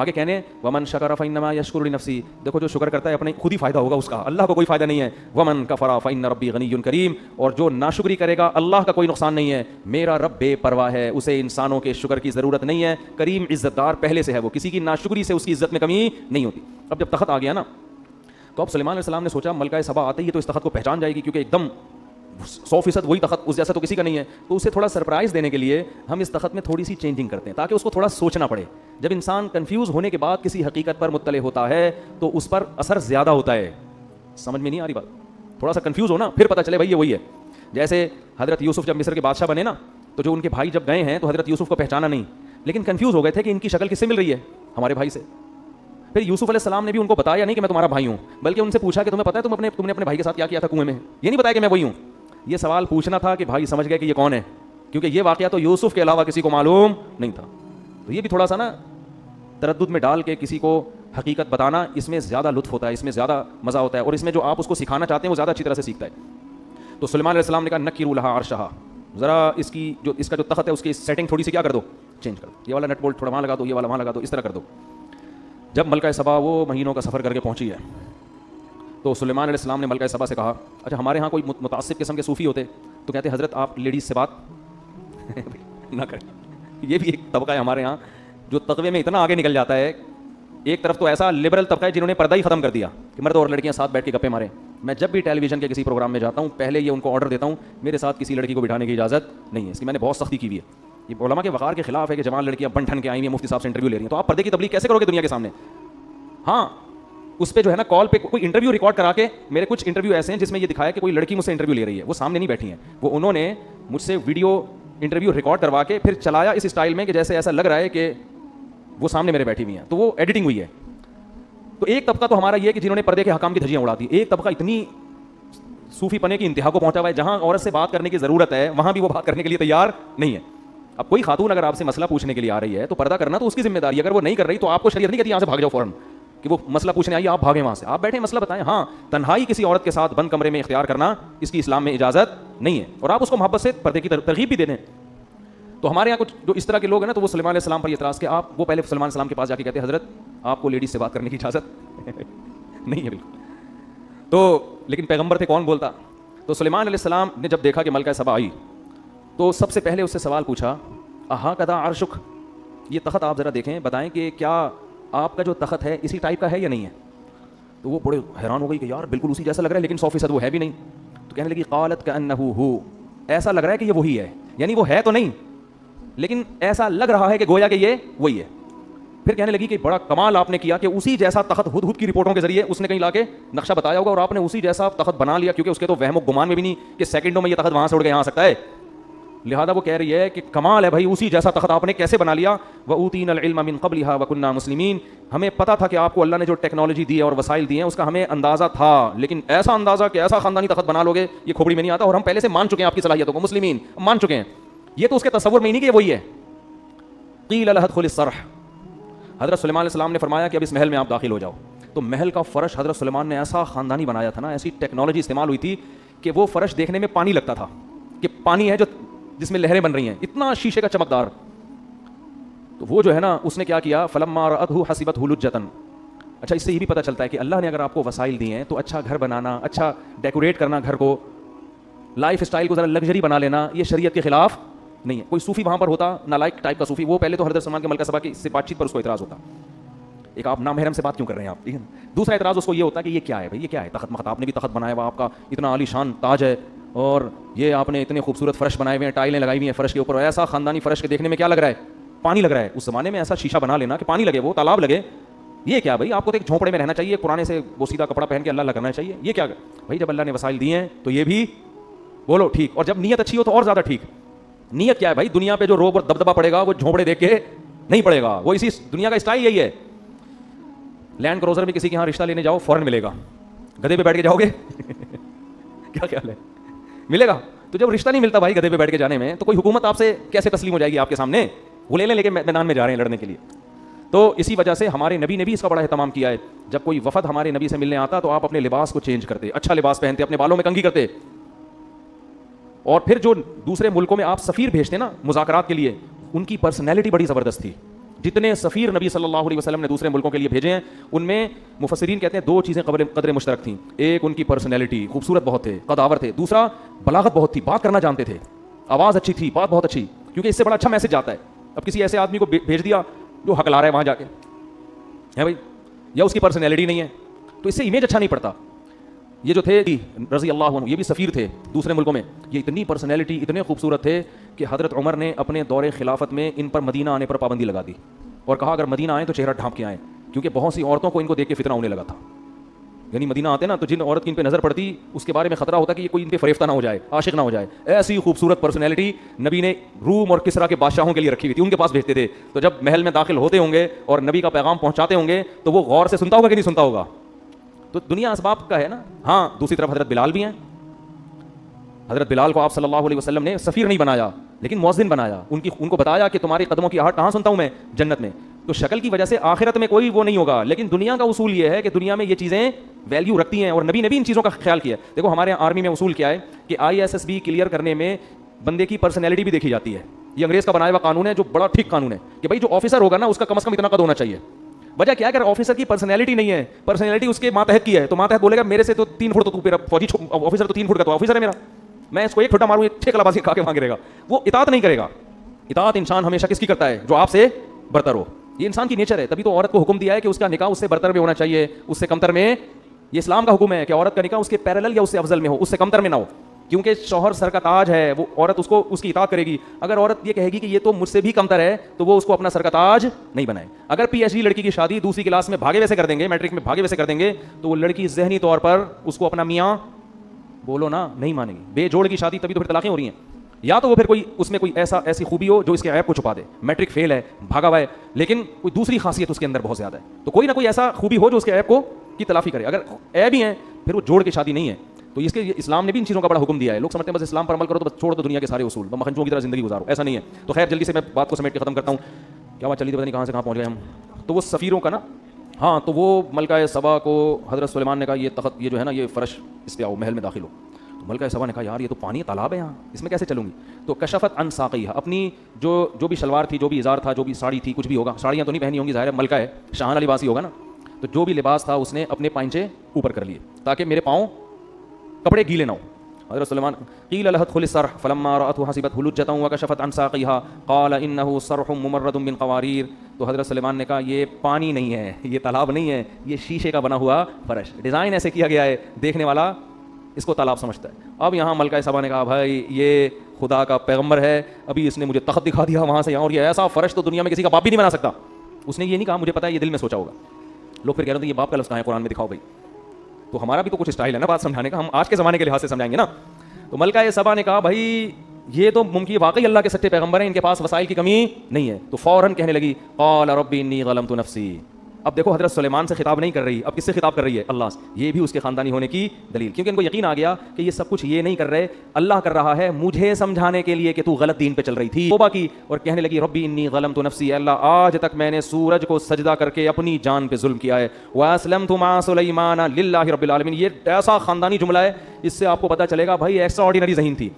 آگے کہنے ومن شکر فانما یشکر لنفسی, دیکھو جو شکر کرتا ہے اپنے خود ہی فائدہ ہوگا اس کا, اللہ کو کوئی فائدہ نہیں ہے. ومن کفر فان ربی غنی کریم, اور جو ناشکری کرے گا اللہ کا کوئی نقصان نہیں ہے, میرا رب بے پرواہ ہے, اسے انسانوں کے شکر کی ضرورت نہیں ہے, کریم عزت دار پہلے سے ہے, وہ کسی کی ناشکری سے اس کی عزت میں کمی نہیں ہوتی. اب جب تخت آ گیا نا, تو اب سلیمان علیہ السلام نے سوچا ملکہ سبا آتے ہی تو اس تخت کو پہچان جائے گی, کیونکہ ایک دم 100% وہی تخت, اس جیسا تو کسی کا نہیں ہے. تو اسے تھوڑا سرپرائز دینے کے لیے ہم اس تخت میں تھوڑی سی چینجنگ کرتے ہیں تاکہ اس کو تھوڑا سوچنا پڑے. جب انسان کنفیوز ہونے کے بعد کسی حقیقت پر مطلع ہوتا ہے تو اس پر اثر زیادہ ہوتا ہے. سمجھ میں نہیں آ رہی بات؟ تھوڑا سا کنفیوز ہونا پھر پتہ چلے بھائی یہ وہی ہے. جیسے حضرت یوسف جب مصر کے بادشاہ بنے نا, تو جو ان کے بھائی جب گئے ہیں تو حضرت یوسف کو پہچانا نہیں, لیکن کنفیوز ہو گئے تھے کہ ان کی شکل کس سے مل رہی ہے, ہمارے بھائی سے. پھر یوسف علیہ السلام نے بھی ان کو بتایا نہیں کہ میں تمہارا بھائی ہوں, بلکہ ان سے پوچھا کہ تمہیں پتہ ہے تم نے اپنے بھائی کے ساتھ کیا کیا تھا کنویں میں؟ یہ نہیں بتایا کہ میں وہی ہوں. یہ سوال پوچھنا تھا کہ بھائی سمجھ گئے کہ یہ کون ہے, کیونکہ یہ واقعہ تو یوسف کے علاوہ کسی کو معلوم نہیں تھا. تو یہ بھی تھوڑا سا نا تردد میں ڈال کے کسی کو حقیقت بتانا, اس میں زیادہ لطف ہوتا ہے, اس میں زیادہ مزہ ہوتا ہے, اور اس میں جو آپ اس کو سکھانا چاہتے ہیں وہ زیادہ اچھی طرح سے سیکھتا ہے. تو سلیمان علیہ السلام نے کہا نکروا لہا عرشہا, ذرا اس کا جو تخت ہے اس کی سیٹنگ تھوڑی سی کیا کر دو, چینج کر دو, یہ والا نٹ بولٹ تھوڑا وہاں لگا دو, یہ والا وہاں لگا دو, اس طرح کر دو. جب ملکہ سبا وہ مہینوں کا سفر کر کے پہنچی ہے تو سلیمان علیہ السلام نے ملکہ سبا سے کہا, اچھا ہمارے ہاں کوئی متعصب قسم کے صوفی ہوتے تو کہتے حضرت آپ لیڈیز سے بات نہ کریں. یہ بھی ایک طبقہ ہے ہمارے ہاں جو تقوی میں اتنا آگے نکل جاتا ہے. ایک طرف تو ایسا لبرل طبقہ ہے جنہوں نے پردہ ہی ختم کر دیا کہ مرد اور لڑکیاں ساتھ بیٹھ کے گپے ماریں. میں جب بھی ٹیلی ویژن کے کسی پروگرام میں جاتا ہوں پہلے یہ ان کو آرڈر دیتا ہوں, میرے ساتھ کسی لڑکی کو بٹھانے کی اجازت نہیں ہے. اس کی میں نے بہت سختی کی ہوئی ہے. یہ علماء کے وقار کے خلاف ہے کہ جوان لڑکیاں بن ٹھن کے آئی ہیں, مفتی صاحب سے انٹرویو لے رہی ہیں, تو آپ پردے کی تبلیغ کیسے کرو گے دنیا کے سامنے؟ ہاں اس پہ جو ہے نا کال پہ کوئی انٹرویو ریکارڈ کرا کے, میرے کچھ انٹرویو ایسے ہیں جس میں یہ دکھایا کہ کوئی لڑکی مجھ سے انٹرویو لے رہی ہے, وہ سامنے نہیں بیٹھی ہیں, وہ انہوں نے مجھ سے ویڈیو انٹرویو ریکارڈ کروا کے پھر چلایا اس اسٹائل میں کہ جیسے ایسا لگ رہا ہے کہ وہ سامنے میرے بیٹھی ہوئی ہیں, تو وہ ایڈیٹنگ ہوئی ہے. تو ایک طبقہ تو ہمارا یہ ہے کہ جنہوں نے پردے کے حکام کی دھجیاں اڑا دی. ایک طبقہ اتنی صوفی پنے کی انتہا کو پہنچا ہوا ہے جہاں عورت سے بات کرنے کی ضرورت ہے وہاں بھی وہ بات کرنے کے لیے تیار نہیں ہے. اب کوئی خاتون اگر آپ سے مسئلہ پوچھنے کے لیے آ رہی ہے تو پردہ کرنا تو اس کی ذمہ داری ہے. اگر وہ نہیں کر رہی تو آپ کو شریعت نہیں کہتی یہاں سے بھاگ جاؤ فوراً کہ وہ مسئلہ پوچھنے آئی آپ بھاگیں وہاں سے, آپ بیٹھے مسئلہ بتائیں. ہاں تنہائی کسی عورت کے ساتھ بند کمرے میں اختیار کرنا اس کی اسلام میں اجازت نہیں ہے, اور آپ اس کو محبت سے پردے کی ترغیب بھی دے دیں. تو ہمارے یہاں کچھ جو اس طرح کے لوگ ہیں نا, تو وہ سلیمان علیہ السلام پر اعتراض کہ آپ, وہ پہلے سلیمان علیہ السلام کے پاس جا کے کہتے ہیں حضرت آپ کو لیڈیز سے بات کرنے کی اجازت نہیں ہے بالکل. تو لیکن پیغمبر تھے, کون بولتا. تو سلیمان علیہ السلام نے جب دیکھا کہ ملکہ سبا آئی تو سب سے پہلے اس سے سوال پوچھا اہا کدا عرشک, یہ تخت آپ ذرا دیکھیں, بتائیں کہ کیا آپ کا جو تخت ہے اسی ٹائپ کا ہے یا نہیں ہے. تو وہ بڑے حیران ہو گئی کہ یار بالکل اسی جیسا لگ رہا ہے لیکن 100% وہ ہے بھی نہیں. تو کہنے لگی قالت کأنہ ہو, ایسا لگ رہا ہے کہ یہ وہی ہے, یعنی وہ ہے تو نہیں لیکن ایسا لگ رہا ہے کہ گویا کہ یہ وہی ہے. پھر کہنے لگی کہ بڑا کمال آپ نے کیا کہ اسی جیسا تخت ہدہد کی رپورٹوں کے ذریعے اس نے کہیں لا کے نقشہ بتایا ہوگا اور آپ نے اسی جیسا تخت بنا لیا, کیونکہ اس کے تو وہم و گمان میں بھی نہیں کہ سیکنڈوں میں یہ تخت وہاں سے اڑ کے یہاں آ سکتا ہے. لہذا وہ کہہ رہی ہے کہ کمال ہے بھائی, اسی جیسا تخت آپ نے کیسے بنا لیا. وَأُوتِينَا الْعِلْمَ مِنْ قَبْلِهَا وَكُنَّا مُسْلِمِينَ, ہمیں پتہ تھا کہ آپ کو اللہ نے جو ٹیکنالوجی دی ہے اور وسائل دیے ہیں اس کا ہمیں اندازہ تھا, لیکن ایسا اندازہ کہ ایسا خاندانی تخت بنا لوگے یہ کھوپڑی میں نہیں آتا, اور ہم پہلے سے مان چکے ہیں آپ کی صلاحیتوں کو, مسلمین مان چکے ہیں. یہ تو اس کے تصور میں ہی نہیں کہ یہ وہی ہے. قِيلَ لَهَا ادْخُلِ الصَّرْحَ, حضرت سلیمان علیہ السلام نے فرمایا کہ اب اس محل میں آپ داخل ہو جاؤ. تو محل کا فرش حضرت سلیمان نے ایسا خاندانی بنایا تھا نا, ایسی ٹیکنالوجی استعمال ہوئی تھی کہ وہ فرش دیکھنے میں پانی لگتا تھا, کہ پانی ہے جو جس میں لہریں بن رہی ہیں, اتنا شیشے کا چمکدار. تو وہ جو ہے نا اس نے کیا کیا, فلما رأته حسبته لجة. اچھا اس سے یہ بھی پتہ چلتا ہے کہ اللہ نے اگر آپ کو وسائل دیے ہیں تو اچھا گھر بنانا, اچھا ڈیکوریٹ کرنا گھر کو, لائف اسٹائل کو ذرا لگژری بنا لینا, یہ شریعت کے خلاف نہیں ہے. کوئی صوفی وہاں پر ہوتا, نالائق ٹائپ کا صوفی, وہ پہلے تو حضرت سلمان کے ملکہ سبا کی سے بات چیت پر اس کو اعتراض ہوتا, ایک آپ نامحرم سے بات کیوں کر رہے ہیں آپ. دوسرا اعتراض اس کو یہ ہوتا کہ یہ کیا ہے بھائی, یہ کیا ہے تخت مخت, آپ نے بھی تخت بنایا ہوا, آپ کا اتنا عالی شان تاج ہے, اور یہ آپ نے اتنے خوبصورت فرش بنائے ہوئے ہیں, ٹائلیں لگائی ہوئی ہیں فرش کے اوپر, ایسا خاندانی فرش کے دیکھنے میں کیا لگ رہا ہے, پانی لگ رہا ہے. اس زمانے میں ایسا شیشہ بنا لینا کہ پانی لگے, وہ تالاب لگے, یہ کیا بھائی, آپ کو تو ایک جھونپڑے میں رہنا چاہیے, پرانے سے بوسیدہ کپڑا پہن کے اللہ کرنا چاہیے, یہ کیا بھائی. جب اللہ نے وسائل دیے ہیں تو یہ بھی بولو ٹھیک, اور جب نیت اچھی ہو تو اور زیادہ ٹھیک. نیت کیا ہے بھائی, دنیا پہ جو روب اور دبدبا پڑے گا وہ جھونپڑے دیکھ کے نہیں پڑے گا, وہ اسی دنیا کا اسٹائل یہی ہے. لینڈ کروزر میں کسی کے یہاں رشتہ لینے جاؤ فوراً ملے گا, گدھے پہ بیٹھ کے جاؤ گے کیا خیال ہے, ملے گا. تو جب رشتہ نہیں ملتا بھائی گدھے پہ بیٹھ کے جانے میں, تو کوئی حکومت آپ سے کیسے تسلیم ہو جائے گی آپ کے سامنے, وہ لے کے میدان میں جا رہے ہیں لڑنے کے لیے. تو اسی وجہ سے ہمارے نبی نے بھی اس کا بڑا اہتمام کیا ہے. جب کوئی وفد ہمارے نبی سے ملنے آتا تو آپ اپنے لباس کو چینج کرتے, اچھا لباس پہنتے, اپنے بالوں میں کنگھی کرتے. اور پھر جو دوسرے ملکوں میں آپ سفیر بھیجتے نا مذاکرات کے لیے, ان کی پرسنالٹی بڑی زبردست تھی. جتنے سفیر نبی صلی اللہ علیہ وسلم نے دوسرے ملکوں کے لیے بھیجے ہیں, ان میں مفسرین کہتے ہیں دو چیزیں قدر مشترک تھیں. ایک ان کی پرسنالٹی, خوبصورت بہت تھے, قداور تھے. دوسرا بلاغت بہت تھی, بات کرنا جانتے تھے, آواز اچھی تھی, بات بہت اچھی, کیونکہ اس سے بڑا اچھا میسج آتا ہے. اب کسی ایسے آدمی کو بھیج دیا جو حقلا رہا ہے وہاں جا کے ہے بھائی, یا اس کی پرسنالٹی نہیں ہے, تو اس سے امیج اچھا نہیں پڑتا. یہ جو تھے رضی اللہ عنہ, یہ بھی سفیر تھے دوسرے ملکوں میں, یہ اتنی پرسنالٹی, اتنے خوبصورت تھے کہ حضرت عمر نے اپنے دور خلافت میں ان پر مدینہ آنے پر پابندی لگا دی, اور کہا اگر مدینہ آئیں تو چہرہ ڈھانپ کے آئیں, کیونکہ بہت سی عورتوں کو ان کو دیکھ کے فتنہ ہونے لگا تھا. یعنی مدینہ آتے نا تو جن عورت کی ان پہ نظر پڑتی اس کے بارے میں خطرہ ہوتا کہ یہ کوئی ان پہ فریفتہ نہ ہو جائے, عاشق نہ ہو جائے. ایسی خوبصورت پرسنالٹی نبی نے روم اور کسرا کے بادشاہوں کے لیے رکھی ہوئی تھی, ان کے پاس بھیجتے تھے. تو جب محل میں داخل ہوتے ہوں گے اور نبی کا پیغام پہنچاتے ہوں گے تو وہ غور سے سنتا ہوگا کہ نہیں سنتا ہوگا. تو دنیا اسباب کا ہے نا. ہاں دوسری طرف حضرت بلال بھی ہیں. حضرت بلال کو آپ صلی اللہ علیہ وسلم نے سفیر نہیں بنایا لیکن مؤذن بنایا, ان کو بتایا کہ تمہاری قدموں کی آہٹ کہاں سنتا ہوں میں, جنت میں. تو شکل کی وجہ سے آخرت میں کوئی وہ نہیں ہوگا, لیکن دنیا کا اصول یہ ہے کہ دنیا میں یہ چیزیں ویلیو رکھتی ہیں, اور نبی نے بھی ان چیزوں کا خیال کیا. دیکھو ہمارے یہاں آرمی میں اصول کیا ہے کہ ISSB کلیئر کرنے میں بندے کی پرسنالٹی بھی دیکھی جاتی ہے. یہ انگریز کا بنایا ہوا قانون ہے جو بڑا ٹھیک قانون ہے کہ بھائی جو آفیسر ہوگا نا اس کا کم از کم اتنا قد ہونا چاہیے. وجہ کیا ہے, اگر آفیسر کی پرسنالٹی نہیں ہے, پرسنالٹی اس کے ماتحت کی ہے, تو ماتحت بولے گا میرے سے تو 3 فٹ تو فوجی آفیسر تو 3 فٹ کا تو آفیسر ہے میرا, میں اس کو 1 ٹھوٹا ماروں 6 کلابازی کھا کے وہاں گرے گا. وہ اطاعت نہیں کرے گا. اطاعت انسان ہمیشہ کس کی کرتا ہے, جو آپ سے برتر ہو. یہ انسان کی نیچر ہے. تبھی تو عورت کو حکم دیا ہے کہ اس کا نکاح اس سے برتر میں ہونا چاہیے, اس سے کمتر میں. یہ اسلام کا حکم ہے کہ عورت کا نکاح اس کے پیرالل یا اس سے افضل میں ہو, اس سے کمتر میں نہ ہو, کیونکہ شوہر سر کا تاج ہے. وہ عورت اس کو اس کی اطاعت کرے گی. اگر عورت یہ کہے گی کہ یہ تو مجھ سے بھی کمتر ہے تو وہ اس کو اپنا سر کا تاج نہیں بنائے. اگر PhD لڑکی کی شادی دوسری کلاس میں بھاگے ویسے کر دیں گے, میٹرک میں بھاگے ویسے کر دیں گے, تو وہ لڑکی ذہنی طور پر اس کو اپنا میاں بولو نا نہیں مانے گی. بے جوڑ کی شادی تبھی تو پھر طلاقیں ہو رہی ہیں. یا تو وہ پھر کوئی اس میں کوئی ایسی خوبی ہو جو اس کے عیب کو چھپا دے, میٹرک فیل ہے, بھاگا ہوا ہے, لیکن کوئی دوسری خاصیت اس کے اندر بہت زیادہ ہے, تو کوئی نہ کوئی ایسا خوبی ہو جو اس کے عیب کو کی تلافی کرے. اگر عیب ہی ہیں پھر وہ جوڑ کی شادی نہیں ہے. تو اس کے اسلام نے بھی ان چیزوں کا بڑا حکم دیا ہے. لوگ سمجھتے ہیں بس اسلام پر عمل کرو تو بس چھوڑ دو دنیا کے سارے اصول, مکھنچوں کی طرح زندگی گزارو. ایسا نہیں ہے. تو خیر جلدی سے میں بات کو سمیٹ کے ختم کرتا ہوں. کیا بات چلی تھی, پتہ نہیں کہاں سے کہاں پہنچ گئے ہم. تو وہ سفیروں کا نا, ہاں تو وہ ملکہ سبا کو حضرت سلیمان نے کہا یہ تخت, یہ جو ہے نا یہ فرش, اس پہ آؤ محل میں داخل ہو. تو ملکہ سبا نے کہا یار یہ تو پانی تالاب ہے یہاں, اس میں کیسے چلوں گی. تو کشفت عن ساقیہا, اپنی جو بھی شلوار تھی, جو بھی ازار تھا, جو بھی ساڑی تھی, کچھ بھی ہوگا, ساڑیاں تو نہیں پہنی ہوں گی, ظاہر ہے ملکہ ہے, شاہانہ لباس ہی ہوگا نا. تو جو بھی لباس تھا اس نے اپنے پائنچے اوپر کر لیے تاکہ میرے پاؤں کپڑے گیلے نہ ہو. حضرت سلیمان قیل لها ادخل الصرح فلما رأته حسبته لجة وكشفت عن ساقيها قال إنه صرح ممرد من قوارير. تو حضرت سلیمان نے کہا یہ پانی نہیں ہے, یہ تالاب نہیں ہے, یہ شیشے کا بنا ہوا فرش, ڈیزائن ایسے کیا گیا ہے دیکھنے والا اس کو تالاب سمجھتا ہے. اب یہاں ملکہ سبا نے کہا بھائی یہ خدا کا پیغمبر ہے, ابھی اس نے مجھے تخت دکھا دیا وہاں سے یہاں, اور یہ ایسا فرش تو دنیا میں کسی کا باپ بھی نہیں بنا سکتا. اس نے یہ نہیں کہا مجھے پتا ہے، یہ دل میں سوچا ہوگا. لوگ پھر کہہ رہے ہیں یہ باپ کا لفظ کہاں ہے قرآن میں، دکھاؤ بھائی. تو ہمارا بھی تو کچھ اسٹائل ہے نا بات سمجھانے کا، ہم آج کے زمانے کے لحاظ سے سمجھائیں گے نا. تو ملکہ سبا نے کہا بھائی یہ تو ممکن واقعی اللہ کے سچے پیغمبر ہیں، ان کے پاس وسائل کی کمی نہیں ہے. تو فوراً کہنے لگی قال ربی انی ظلمت نفسی. اب دیکھو حضرت سلیمان سے خطاب نہیں کر رہی، اب کس سے خطاب کر رہی ہے؟ اللہ سے. یہ بھی اس کے خاندانی ہونے کی دلیل، کیونکہ ان کو یقین آ گیا کہ یہ سب کچھ یہ نہیں کر رہے، اللہ کر رہا ہے مجھے سمجھانے کے لیے کہ تو غلط دین پہ چل رہی تھی. توبہ کی اور کہنے لگی ربی انی ظلمت نفسی، اللہ آج تک میں نے سورج کو سجدہ کر کے اپنی جان پہ ظلم کیا ہے. واسلمت مع سلیمان للہ رب العالمین. یہ ایسا خاندانی جملہ ہے، اس سے آپ کو پتہ چلے گا بھائی ایکسٹرا آرڈینری ذہین تھی.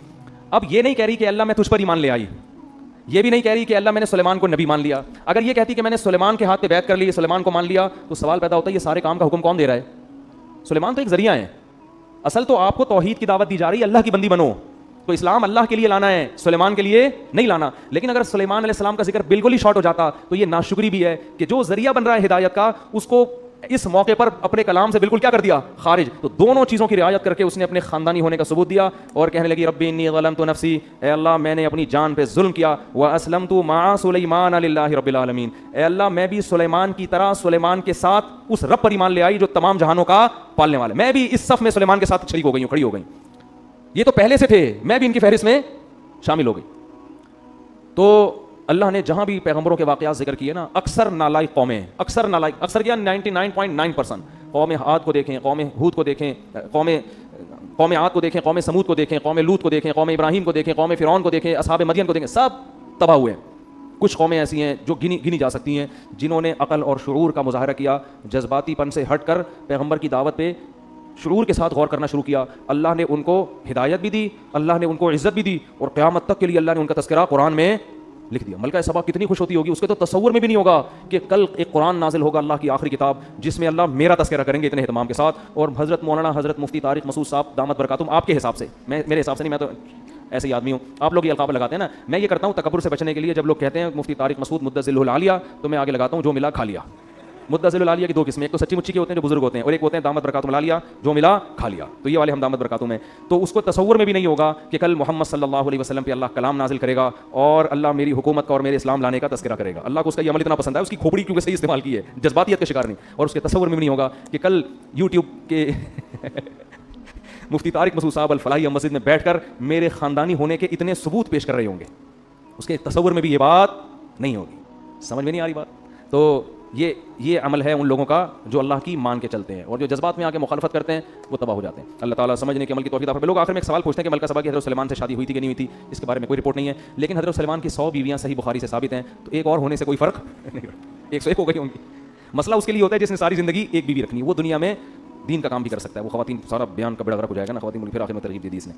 اب یہ نہیں کہہ رہی کہ اللہ میں تجھ پر ایمان لے آئی، یہ بھی نہیں کہہ رہی کہ اللہ میں نے سلیمان کو نبی مان لیا. اگر یہ کہتی کہ میں نے سلیمان کے ہاتھ پہ بیعت کر لی، سلیمان کو مان لیا، تو سوال پیدا ہوتا ہے یہ سارے کام کا حکم کون دے رہا ہے؟ سلیمان تو ایک ذریعہ ہے. اصل تو آپ کو توحید کی دعوت دی جا رہی ہے، اللہ کی بندی بنو. تو اسلام اللہ کے لیے لانا ہے، سلیمان کے لیے نہیں لانا. لیکن اگر سلیمان علیہ السلام کا ذکر بالکل ہی شارٹ ہو جاتا تو یہ ناشکری بھی ہے کہ جو ذریعہ بن رہا ہے ہدایت کا، اس کو اس موقع پر اپنے کلام سے بالکل کیا کر دیا؟ خارج. تو دونوں چیزوں کی رعایت کر کے اس نے اپنے خاندانی ہونے کا ثبوت دیا اور کہنے لگی ربی انی ظلمت نفسی، اے اللہ میں نے اپنی جان پہ ظلم کیا. واسلمت مع سلیمان للہ رب العالمین، اے اللہ میں بھی سلیمان کی طرح سلیمان کے ساتھ اس رب پر ایمان لے آئی جو تمام جہانوں کا پالنے والا ہے. میں بھی اس صف میں سلیمان کے ساتھ شریک ہو گئی ہوں، کھڑی ہو گئی. یہ تو پہلے سے تھے، میں بھی ان کی فہرست میں شامل ہو گئی. تو اللہ نے جہاں بھی پیغمبروں کے واقعات ذکر کیے نا، اکثر نالائق قومیں، اکثر نالائق، اکثر کیا 99.9%. قوم عاد کو دیکھیں، قوم ہود کو دیکھیں، قوم عاد کو دیکھیں، قوم سمود کو دیکھیں، قوم لوط کو دیکھیں، قوم ابراہیم کو دیکھیں، قوم فرعون کو دیکھیں، اصحاب مدین کو دیکھیں، سب تباہ ہوئے. کچھ قومیں ایسی ہیں جو گنی جا سکتی ہیں جنہوں نے عقل اور شعور کا مظاہرہ کیا، جذباتی پن سے ہٹ کر پیغمبر کی دعوت پہ شعور کے ساتھ غور کرنا شروع کیا. اللہ نے ان کو ہدایت بھی دی، اللہ نے ان کو عزت بھی دی، اور قیامت تک کے لیے اللہ نے ان کا تذکرہ قرآن میں لکھ دیا. ملکہ سبا کتنی خوش ہوتی ہوگی، اس کے تو تصور میں بھی نہیں ہوگا کہ کل ایک قرآن نازل ہوگا، اللہ کی آخری کتاب، جس میں اللہ میرا تذکرہ کریں گے اتنے اہتمام کے ساتھ. اور حضرت مولانا حضرت مفتی طارق مسعود صاحب دامت برکاتہم، آپ کے حساب سے، میرے حساب سے نہیں، میں تو ایسے ہی آدمی ہوں، آپ لوگ یہ القاب لگاتے ہیں نا، میں یہ کرتا ہوں تکبر سے بچنے کے لیے. جب لوگ کہتے ہیں مفتی طارق مسعود مدثر العالیہ، تو میں آگے لگاتا ہوں جو ملا کھا لیا. مدثر العالیہ کی دو قسمیں، ایک تو سچی مچی کے ہوتے ہیں جو بزرگ ہوتے ہیں، اور ایک ہوتے ہیں دامت برکاتہم العالیہ جو ملا کھا لیا. تو یہ والے ہم دامت برکاتہم ہیں. تو اس کو تصور میں بھی نہیں ہوگا کہ کل محمد صلی اللہ علیہ وسلم پہ اللہ کلام نازل کرے گا اور اللہ میری حکومت کا اور میرے اسلام لانے کا تذکرہ کرے گا. اللہ کو اس کا یہ عمل اتنا پسند ہے، اس کی کھوپڑی کیونکہ صحیح استعمال کی ہے، جذباتیت کا شکار نہیں. اور اس کے تصور میں بھی نہیں ہوگا کہ کل یوٹیوب کے مفتی طارق مسعود صاحب الفلاحیہ مسجد میں بیٹھ کر میرے خاندانی ہونے کے اتنے ثبوت پیش کر رہے ہوں گے. اس کے تصور میں بھی یہ بات نہیں ہوگی. سمجھ میں نہیں آ رہی بات؟ تو یہ عمل ہے ان لوگوں کا جو اللہ کی مان کے چلتے ہیں، اور جو جذبات میں آ کے مخالفت کرتے ہیں وہ تباہ ہو جاتے ہیں. اللہ تعالیٰ سمجھنے کے عمل کی توفیق عطا فرمائے. لوگ آخر میں ایک سوال پوچھتے ہیں کہ ملکہ سبا کی حضرت سلیمان سے شادی ہوئی تھی کہ نہیں ہوئی تھی؟ اس کے بارے میں کوئی رپورٹ نہیں ہے، لیکن حضرت سلیمان کی 100 بیویاں صحیح بخاری سے ثابت ہیں، تو ایک اور ہونے سے کوئی فرق نہیں. 101 ہو گئی ہوں گی. مسئلہ اس کے لیے ہوتا ہے جس نے ساری زندگی ایک بیوی رکھنی ہے، وہ دنیا میں دین کا کام بھی کر سکتا ہے. وہ خواتین سارا بیان کا بڑا غرق ہو جائے گا نا، خواتین پھر آخر میں ترغیب دے دی اس نے.